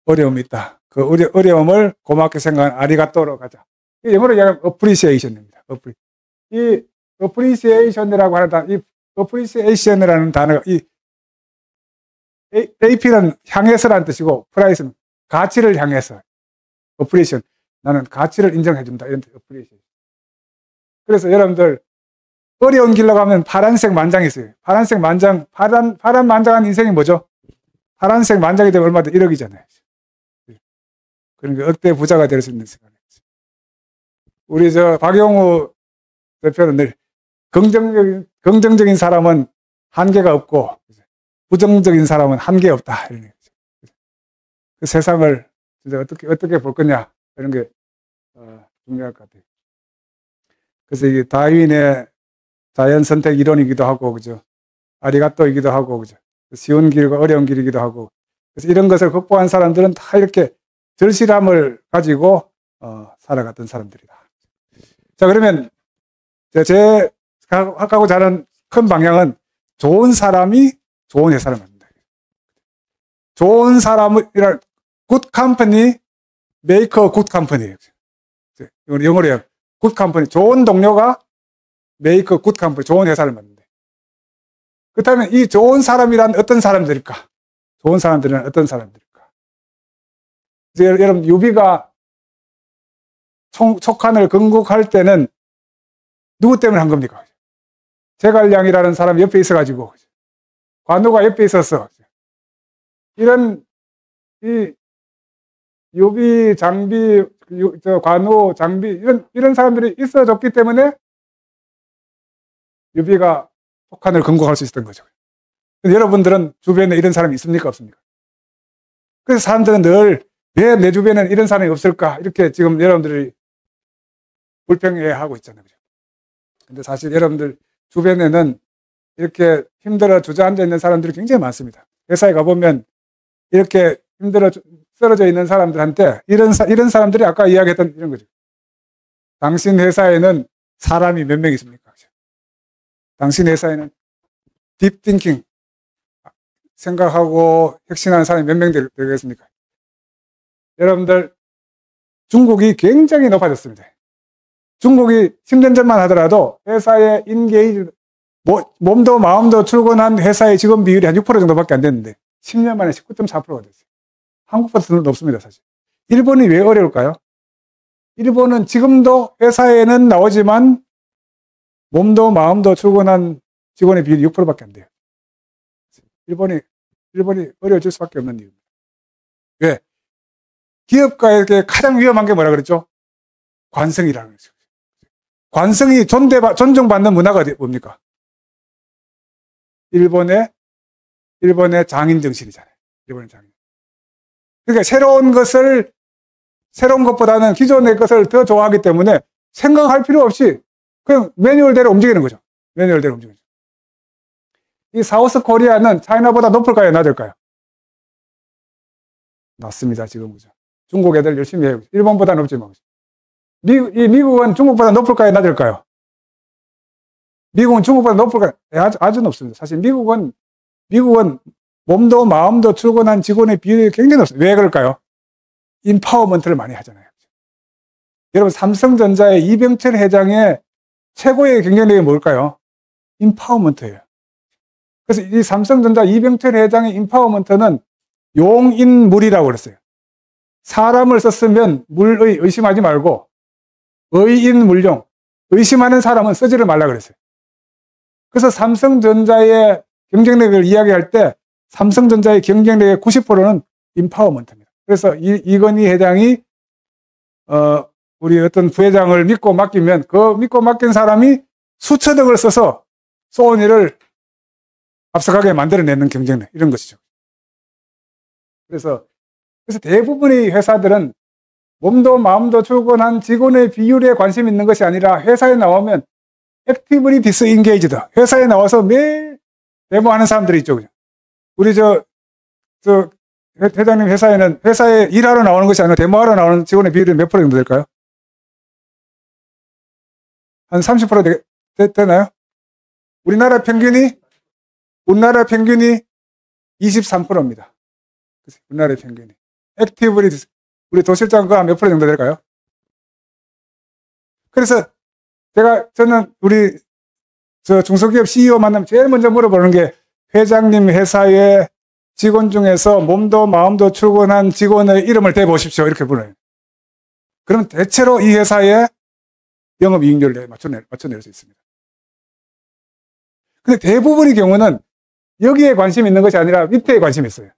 어려움이 있다. 그 어려움을 고맙게 생각하는 아리가또로 가자. 영어로 얘기하면 appreciation입니다. 이 appreciation이라고 하는 단어, 이 appreciation이라는 단어가 이 AP는 향해서라는 뜻이고 price는 가치를 향해서 appreciation. 나는 가치를 인정해준다. 이런 뜻, appreciation. 그래서 여러분들 어려운 길로 가면 파란색 만장이 있어요. 파란색 만장, 파란 만장한 인생이 뭐죠? 파란색 만장이 되면 얼마든 1억이잖아요. 그러니까 억대 부자가 될 수 있는 시간이에요. 우리 박용우 대표는 늘 긍정적인 사람은 한계가 없고 부정적인 사람은 한계 없다. 이런 거죠. 그 세상을 진짜 어떻게 볼 거냐 이런 게 중요할 것 같아요. 그래서 이게 다윈의 자연 선택 이론이기도 하고, 그죠? 아리가또이기도 하고, 그죠? 쉬운 길과 어려운 길이기도 하고. 그래서 이런 것을 극복한 사람들은 다 이렇게 절실함을 가지고 살아갔던 사람들이다. 자, 그러면 제 하고자 하는 큰 방향은 좋은 사람이 좋은 회사를 만든다. 좋은 사람이란 good company make a good company. 영어로 해요. good company. 좋은 동료가 make a good company. 좋은 회사를 만든다. 그렇다면 이 좋은 사람이란 어떤 사람들일까? 좋은 사람들은 어떤 사람들일까? 여러분, 유비가 촉한을 건국할 때는 누구 때문에 한 겁니까? 제갈량이라는 사람이 옆에 있어가지고, 관우가 옆에 있었어. 이런, 이, 유비, 장비, 관우, 장비, 이런 사람들이 있어줬기 때문에 유비가 촉한을 건국할 수 있었던 거죠. 여러분들은 주변에 이런 사람이 있습니까? 없습니까? 그래서 사람들은 늘 왜 내 주변에는 이런 사람이 없을까? 이렇게 지금 여러분들이 불평해하고 있잖아요. 근데 사실 여러분들 주변에는 이렇게 힘들어 주저앉아 있는 사람들이 굉장히 많습니다. 회사에 가보면 이렇게 힘들어 쓰러져 있는 사람들한테 이런 사람들이 아까 이야기했던 이런 거죠. 당신 회사에는 사람이 몇 명 있습니까? 당신 회사에는 딥 띵킹, 생각하고 혁신하는 사람이 몇 명 되겠습니까? 여러분들, 중국이 굉장히 높아졌습니다. 중국이 10년 전만 하더라도 회사의 인게이지, 몸도 마음도 출근한 회사의 직원 비율이 한 6% 정도밖에 안 됐는데 10년 만에 19.4%가 됐어요. 한국보다 더 높습니다, 사실. 일본이 왜 어려울까요? 일본은 지금도 회사에는 나오지만 몸도 마음도 출근한 직원의 비율이 6%밖에 안 돼요. 일본이 어려워질 수밖에 없는 이유입니다. 왜? 기업가에게 가장 위험한 게 뭐라 그랬죠? 관성이라는 거죠. 관성이 존중받는 문화가 뭡니까? 일본의 장인 정신이잖아요. 일본의 장인. 그러니까 새로운 것보다는 기존의 것을 더 좋아하기 때문에 생각할 필요 없이 그냥 매뉴얼대로 움직이는 거죠. 매뉴얼대로 움직이는 거죠. 이 사우스 코리아는 차이나보다 높을까요? 낮을까요? 낮습니다. 지금 그죠. 중국 애들 열심히 해요. 일본보다 높지만. 미국은 중국보다 높을까요? 낮을까요? 미국은 중국보다 높을까요? 아주 높습니다. 사실 미국은 몸도 마음도 출근한 직원의 비율이 굉장히 높습니다. 왜 그럴까요? 인파워먼트를 많이 하잖아요. 여러분, 삼성전자의 이병철 회장의 최고의 경쟁력이 뭘까요? 인파워먼트예요. 그래서 이 삼성전자 이병철 회장의 인파워먼트는 용인물이라고 그랬어요. 사람을 썼으면 물의 의심하지 말고 의인물용, 의심하는 사람은 쓰지를 말라 그랬어요. 그래서 삼성전자의 경쟁력을 이야기할 때 삼성전자의 경쟁력의 90%는 인파워먼트입니다. 그래서 이건희 회장이 우리 어떤 부회장을 믿고 맡기면 그 믿고 맡긴 사람이 수천억을 써서 소니를 앞서가게 만들어내는 경쟁력, 이런 것이죠. 그래서 대부분의 회사들은 몸도 마음도 출근한 직원의 비율에 관심 있는 것이 아니라 회사에 나오면 액티브리 디스인게이지드, 회사에 나와서 매일 데모하는 사람들이 있죠. 우리 회장님 회사에는 회사에 일하러 나오는 것이 아니라 데모하러 나오는 직원의 비율이 몇 프로 정도 될까요? 한 30% 되나요? 우리나라 평균이 23%입니다. 우리나라의 평균이. 액티브리, 우리 도실장 그거 몇 프로 정도 될까요? 그래서 저는 우리 중소기업 CEO 만나면 제일 먼저 물어보는 게 회장님 회사의 직원 중에서 몸도 마음도 출근한 직원의 이름을 대보십시오. 이렇게 물어요. 그럼 대체로 이 회사의 영업이익률을 맞춰낼 수 있습니다. 근데 대부분의 경우는 여기에 관심이 있는 것이 아니라 밑에 관심이 있어요.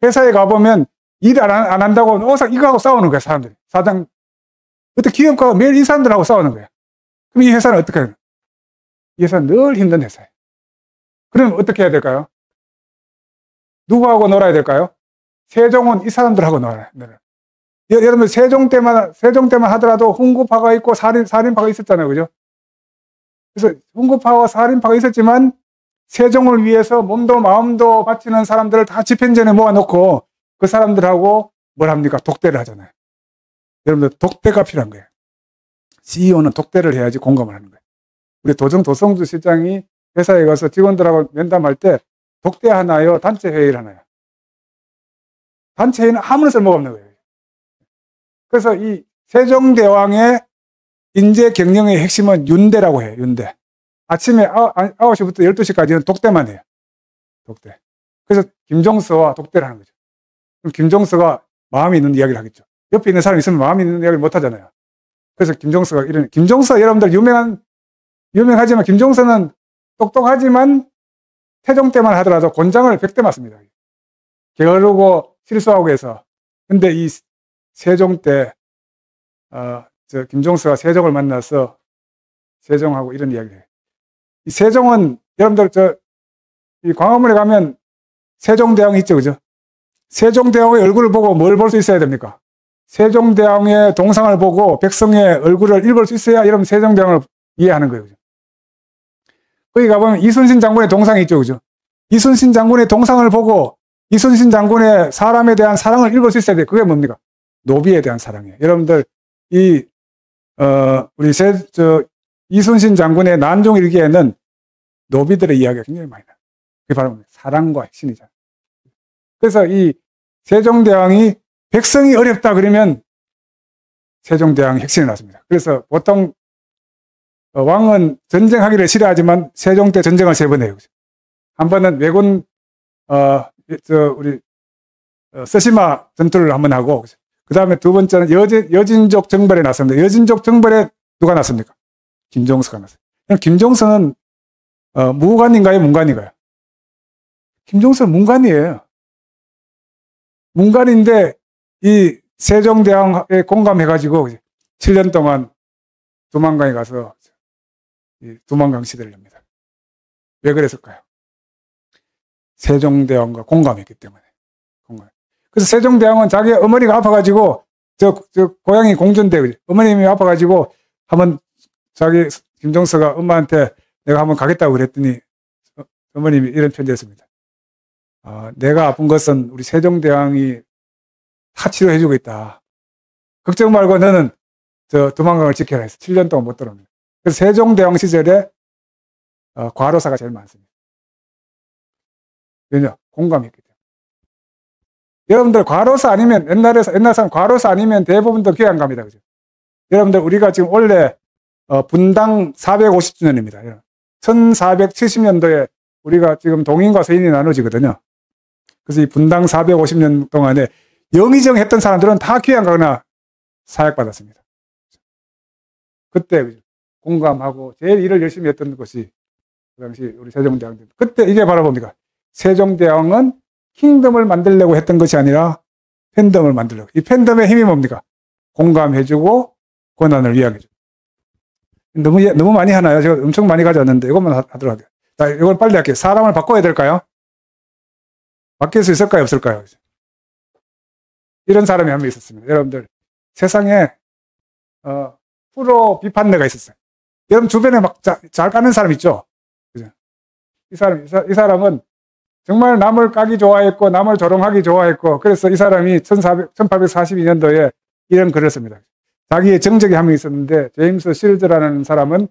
회사에 가보면 일 안 한다고 이거하고 싸우는 거야, 사람들이. 사장, 그때 기업가가 매일 이 사람들하고 싸우는 거야. 그럼 이 회사는 어떻게 해요? 이 회사는 늘 힘든 회사예요. 그럼 어떻게 해야 될까요? 누구하고 놀아야 될까요? 세종은 이 사람들하고 놀아요. 여러분, 세종 때만 하더라도 훈구파가 있고 살인파가 있었잖아요. 그죠? 그래서 훈구파와 살인파가 있었지만 세종을 위해서 몸도 마음도 바치는 사람들을 다 집행전에 모아놓고 그 사람들하고 뭘 합니까? 독대를 하잖아요. 여러분들, 독대가 필요한 거예요. CEO는 독대를 해야지 공감을 하는 거예요. 우리 도성주 실장이 회사에 가서 직원들하고 면담할 때 독대하나요? 단체 회의를 하나요? 단체 회의는 아무런 쓸모가 없는 거예요. 그래서 이 세종대왕의 인재 경영의 핵심은 윤대라고 해요. 윤대. 아침에 9시부터 12시까지는 독대만 해요. 독대. 그래서 김종서와 독대를 하는 거죠. 그럼 김종서가 마음이 있는 이야기를 하겠죠. 옆에 있는 사람이 있으면 마음이 있는 이야기를 못 하잖아요. 그래서 김종서 여러분들 유명하지만 김종서는 똑똑하지만 태종 때만 하더라도 곤장을 100대 맞습니다. 게으르고 실수하고 해서. 근데 이 세종 때, 김종서가 세종을 만나서 세종하고 이런 이야기를 해요. 이 세종은 여러분들 이 광화문에 가면 세종대왕이 있죠, 그죠? 세종대왕의 얼굴을 보고 뭘 볼 수 있어야 됩니까? 세종대왕의 동상을 보고 백성의 얼굴을 읽을 수 있어야 여러분 세종대왕을 이해하는 거예요, 그죠? 거기 가보면 이순신 장군의 동상이 있죠, 그죠? 이순신 장군의 동상을 보고 이순신 장군의 사람에 대한 사랑을 읽을 수 있어야 돼요. 그게 뭡니까? 노비에 대한 사랑이에요. 여러분들, 우리 이순신 장군의 난종일기에는 노비들의 이야기가 굉장히 많이 나요. 그게 바로 사랑과 핵심이잖아요. 그래서 이 세종대왕이 백성이 어렵다 그러면 세종대왕이 핵심이 났습니다. 그래서 보통 왕은 전쟁하기를 싫어하지만 세종 때 전쟁을 3번 해요. 한 번은 왜군 우리 서시마 전투를 한번 하고, 그 다음에 두 번째는 여진족 정벌에 나섭니다. 여진족 정벌에 누가 났습니까? 김종서가 났어요. 김종서는 무관인가요, 문관인가요? 김종서는 문관이에요. 문관인데 이 세종대왕에 공감해가지고 7년 동안 두만강에 가서 두만강 시대를 엽니다. 왜 그랬을까요? 세종대왕과 공감했기 때문에. 그래서 세종대왕은 자기 어머니가 아파가지고 고향이 공주인데 어머님이 아파가지고 한번 자기 김종서가 엄마한테 내가 한번 가겠다고 그랬더니 어머님이 이런 편지를 했습니다. 내가 아픈 것은 우리 세종대왕이 다 치료해주고 있다. 걱정 말고 너는 두만강을 지켜라 해서 7년 동안 못 들어옵니다. 그래서 세종대왕 시절에 과로사가 제일 많습니다. 왜냐? 공감했기 때문에. 여러분들 과로사 아니면 옛날 사람 과로사 아니면 대부분 다 귀양 갑니다. 그죠? 여러분들 우리가 지금 원래 분당 450주년입니다. 1470년도에 우리가 지금 동인과 서인이 나눠지거든요. 그래서 이 분당 450년 동안에 영의정했던 사람들은 다 귀양 가거나 사약받았습니다. 그때 공감하고 제일 일을 열심히 했던 것이 그 당시 우리 세종대왕. 그때 이게 바로 뭡니까? 세종대왕은 킹덤을 만들려고 했던 것이 아니라 팬덤을 만들려고. 이 팬덤의 힘이 뭡니까? 공감해주고 권한을 이야기해주고. 너무 많이 하나요? 제가 엄청 많이 가져왔는데 이것만 하도록 할게요. 자, 이걸 빨리 할게요. 사람을 바꿔야 될까요? 바뀔 수 있을까요? 없을까요? 이런 사람이 한 명 있었습니다. 여러분들 세상에 프로 비판내가 있었어요. 여러분 주변에 막 잘 까는 사람 있죠? 그죠? 이 사람은 정말 남을 까기 좋아했고 남을 조롱하기 좋아했고 그래서 이 사람이 1842년도에 이런 글을 씁니다. 자기의 정적이 한 명 있었는데 제임스 실즈라는 사람은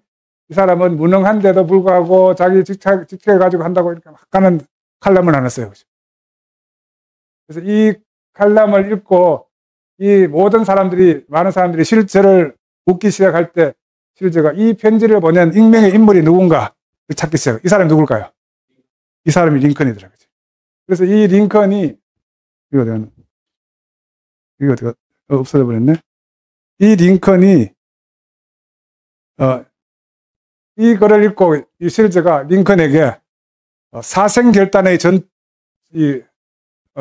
이 사람은 무능한데도 불구하고 자기 직책을 가지고 한다고 이렇게 막 까는 칼럼을 하나 써요. 그래서 이 칼럼을 읽고 이 모든 사람들이 많은 사람들이 실제를 묻기 시작할 때 실제가 이 편지를 보낸 익명의 인물이 누군가 찾기 시작해요. 이 사람이 누굴까요? 이 사람이 링컨이더라고요. 그래서 이 링컨이 이거 어디가 없어져 버렸네. 이 링컨이 이 글을 읽고 이 실제가 링컨에게 사생결단의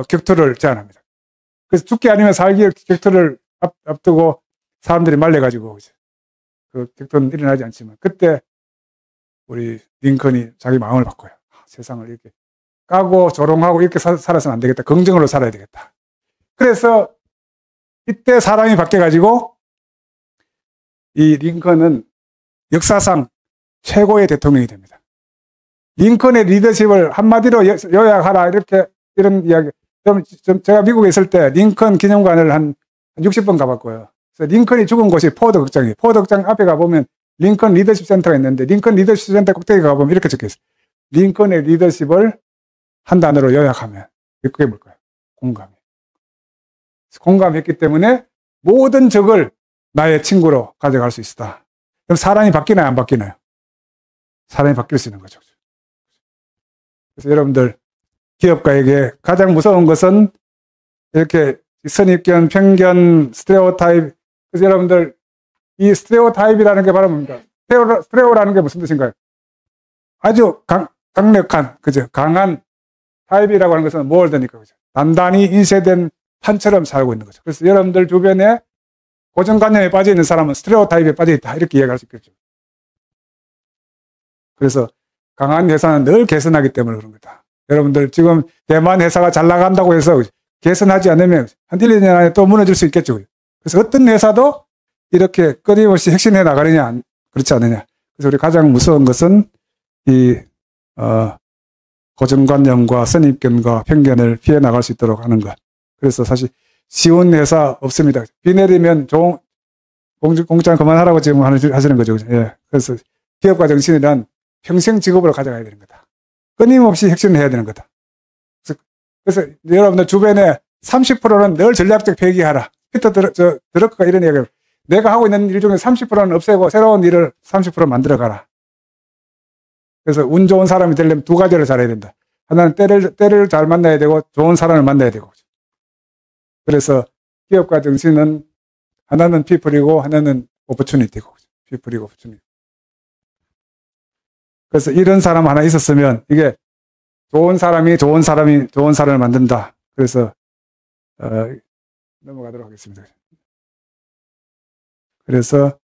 격투를 제안합니다. 그래서 죽기 아니면 살기 격투를 앞두고 사람들이 말려가지고 그 격투는 일어나지 않지만 그때 우리 링컨이 자기 마음을 바꿔요. 세상을 이렇게 까고 조롱하고 이렇게 살아서는 안 되겠다. 긍정으로 살아야 되겠다. 그래서 이때 사람이 바뀌어가지고 이 링컨은 역사상 최고의 대통령이 됩니다. 링컨의 리더십을 한마디로 요약하라 이런 이야기. 제가 미국에 있을 때 링컨 기념관을 한 60번 가봤고요. 그래서 링컨이 죽은 곳이 포드 극장이에요. 포드 극장 앞에 가보면 링컨 리더십 센터가 있는데 링컨 리더십 센터 꼭대기 가보면 이렇게 적혀있어요. 링컨의 리더십을 한 단어로 요약하면 그게 뭘까요? 공감이에요. 공감했기 때문에 모든 적을 나의 친구로 가져갈 수 있다. 그럼 사람이 바뀌나요? 안 바뀌나요? 사람이 바뀔 수 있는 거죠. 그래서 여러분들 기업가에게 가장 무서운 것은 이렇게 선입견, 편견, 스테레오타입. 그래서 여러분들 이 스테레오타입이라는 게 바로 뭡니까? 스테레오라는 게 무슨 뜻인가요? 아주 강력한, 그죠? 강한 타입이라고 하는 것은 뭘 되니까, 그죠? 단단히 인쇄된 판처럼 살고 있는 거죠. 그래서 여러분들 주변에 고정관념에 빠져 있는 사람은 스테레오타입에 빠져 있다. 이렇게 이해할 수 있겠죠. 그래서 강한 회사는 늘 개선하기 때문에 그런 거다. 여러분들 지금 대만 회사가 잘 나간다고 해서 개선하지 않으면 한 1, 2년 안에 또 무너질 수 있겠죠. 그래서 어떤 회사도 이렇게 끊임없이 혁신해 나가느냐, 그렇지 않느냐. 그래서 우리 가장 무서운 것은 이 고정관념과 선입견과 편견을 피해 나갈 수 있도록 하는 것. 그래서 사실 쉬운 회사 없습니다. 비 내리면 공장 그만하라고 지금 하시는 거죠. 예. 그래서 기업가 정신이란 평생 직업으로 가져가야 되는 거다. 끊임없이 혁신을 해야 되는 거다. 그래서 여러분들 주변에 30%는 늘 전략적 폐기하라. 피터 드러커가 이런 이야기를 내가 하고 있는 일 중에 30%는 없애고 새로운 일을 30% 만들어가라. 그래서 운 좋은 사람이 되려면 두 가지를 잘해야 된다. 하나는 때를 잘 만나야 되고 좋은 사람을 만나야 되고. 그래서 기업가 정신은 하나는 피플이고 하나는 오퍼추니티고. 피플이고 오퍼추니티. 그래서 이런 사람 하나 있었으면 이게 좋은 사람을 만든다. 그래서 넘어가도록 하겠습니다. 그래서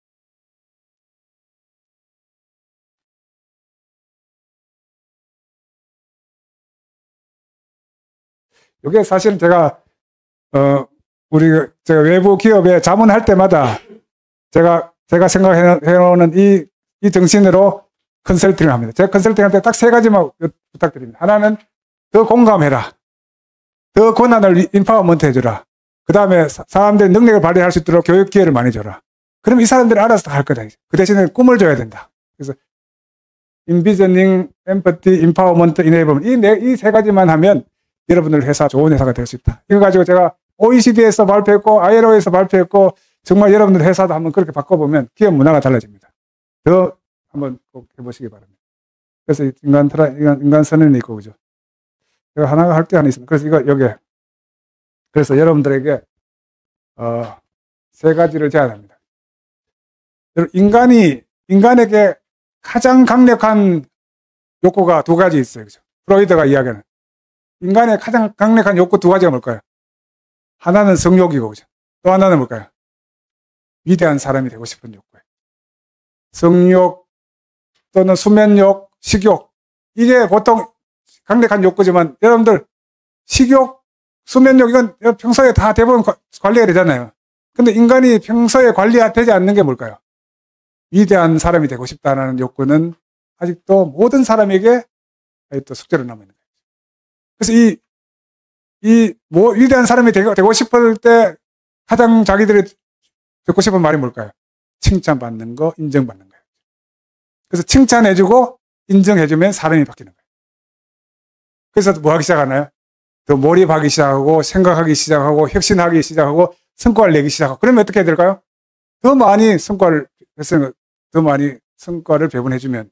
이게 사실은 제가 제가 외부 기업에 자문할 때마다 제가 생각해 놓는 이 정신으로 컨설팅을 합니다. 제가 컨설팅할 때 딱 세 가지만 부탁드립니다. 하나는 더 공감해라. 더 권한을 인파워먼트 해주라. 그 다음에 사람들의 능력을 발휘할 수 있도록 교육 기회를 많이 줘라. 그럼 이 사람들이 알아서 다 할 거다. 그 대신에 꿈을 줘야 된다. 그래서 인비저닝, 엠퍼티, 인파워먼트, 이네이버먼트 이 세 가지만 하면 여러분들 회사 좋은 회사가 될 수 있다. 이거 가지고 제가 OECD에서 발표했고 ILO에서 발표했고 정말 여러분들 회사도 한번 그렇게 바꿔보면 기업 문화가 달라집니다. 더 한번 꼭 해보시기 바랍니다. 그래서 인간 선언이 있고, 그죠? 제가 하나가 할 게 하나 있습니다. 그래서 이거, 여기에. 그래서 여러분들에게, 세 가지를 제안합니다. 인간에게 가장 강력한 욕구가 두 가지 있어요. 그죠? 프로이드가 이야기하는. 인간의 가장 강력한 욕구 두 가지가 뭘까요? 하나는 성욕이고, 그죠? 또 하나는 뭘까요? 위대한 사람이 되고 싶은 욕구예요. 성욕 또는 수면욕, 식욕. 이게 보통 강력한 욕구지만 여러분들 식욕, 수면욕 이건 평소에 다 대부분 관리가 되잖아요. 근데 인간이 평소에 관리되지 않는 게 뭘까요? 위대한 사람이 되고 싶다는 욕구는 아직도 모든 사람에게 또 숙제로 남아있는 거예요. 그래서 위대한 사람이 되고 싶을 때 가장 자기들이 듣고 싶은 말이 뭘까요? 칭찬받는 거, 인정받는 거예요. 그래서 칭찬해주고 인정해주면 사람이 바뀌는 거예요. 그래서 뭐 하기 시작하나요? 더 몰입하기 시작하고 생각하기 시작하고 혁신하기 시작하고 성과를 내기 시작하고 그러면 어떻게 해야 될까요? 더 많이 성과를 배분해주면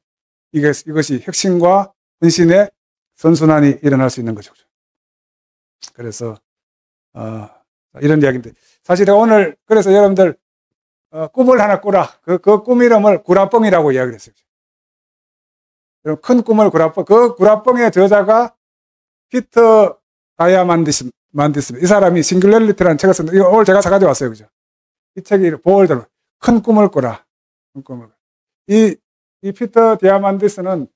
이것이 혁신과 헌신의 선순환이 일어날 수 있는 거죠. 그래서 이런 이야기인데 사실 오늘 그래서 여러분들 꿈을 하나 꾸라. 그 꿈 이름을 구라뻥이라고 이야기를 했어요. 큰 꿈을 구라뻥. 그 구라뻥의 저자가 피터 다이아만디스입니다. 이 사람이 싱귤러리티라는 책을 썼는데 이거 오늘 제가 사가지고 왔어요. 그죠? 이 책이 보울대로 큰 꿈을 꾸라. 큰 꿈을. 이 피터 다이아만디스는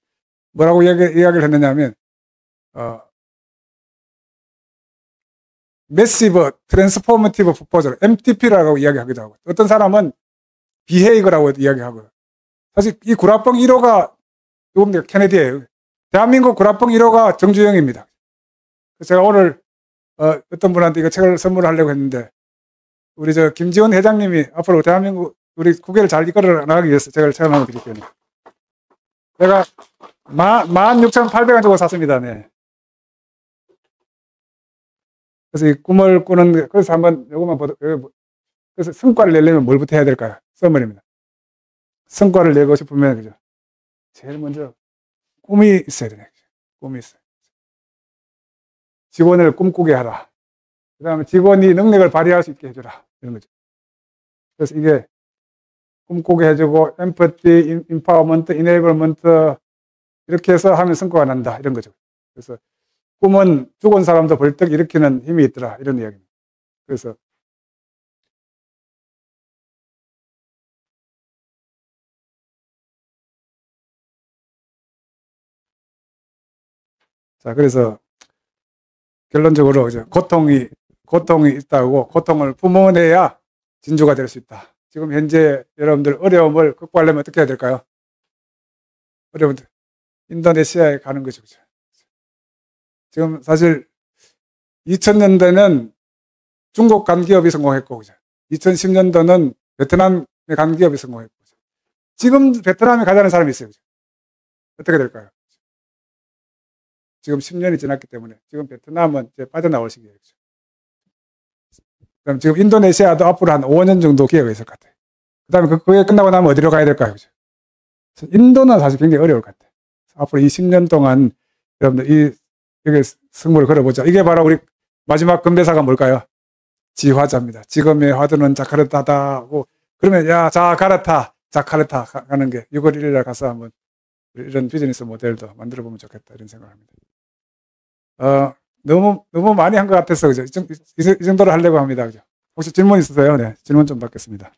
뭐라고 이야기를 했느냐면 매시브 트랜스포머티브 프포절 MTP라고 이야기하기도 하고 어떤 사람은 비헤이거라고 이야기하고 사실 이 구라뻥 1호가 누굽니까? 케네디예요. 대한민국 구라뻥 1호가 정주영입니다. 그래서 제가 오늘 어떤 분한테 이거 책을 선물하려고 했는데 우리 김지원 회장님이 앞으로 대한민국 우리 국회를 잘 이끌어 나가기 위해서 제가 책을 하나 드릴게요. 제가 16,800원 주고 샀습니다. 네. 그래서 이 꿈을 꾸는, 그래서 한번 요것만 보도, 그래서 성과를 내려면 뭘부터 해야 될까요? 써머리입니다. 성과를 내고 싶으면, 그죠? 제일 먼저 꿈이 있어야 되네. 꿈이 있어요. 직원을 꿈꾸게 하라. 그 다음에 직원이 능력을 발휘할 수 있게 해주라. 이런 거죠. 그래서 이게 꿈꾸게 해주고, 엠퍼티, 인파워먼트, 이네이블먼트, 이렇게 해서 하면 성과가 난다. 이런 거죠. 그래서 꿈은 죽은 사람도 벌떡 일으키는 힘이 있더라. 이런 이야기입니다. 그래서 그래서 결론적으로 고통이 있다고 고통을 품어내야 진주가 될 수 있다. 지금 현재 여러분들 어려움을 극복하려면 어떻게 해야 될까요? 어려운데 인도네시아에 가는 거죠. 지금 사실 2000년대는 중국 간 기업이 성공했고 2010년도는 베트남에 간 기업이 성공했고 지금 베트남에 가자는 사람이 있어요. 어떻게 될까요? 지금 10년이 지났기 때문에 지금 베트남은 이제 빠져나올 시기예요. 그럼 지금 인도네시아도 앞으로 한 5년 정도 기회가 있을 것 같아요. 그 다음에 그게 끝나고 나면 어디로 가야 될까요? 인도는 사실 굉장히 어려울 것 같아요. 앞으로 20년 동안 여러분들 여기 승부를 걸어보자. 이게 바로 우리 마지막 건배사가 뭘까요? 지화자입니다. 지금의 화두는 자카르타다 하고 그러면 야 자카르타 가는 게 6월 1일 날 가서 한번 이런 비즈니스 모델도 만들어 보면 좋겠다 이런 생각을 합니다. 너무 많이 한 것 같아서 그죠? 이 정도로 하려고 합니다. 그죠? 혹시 질문 있으세요? 네, 질문 좀 받겠습니다.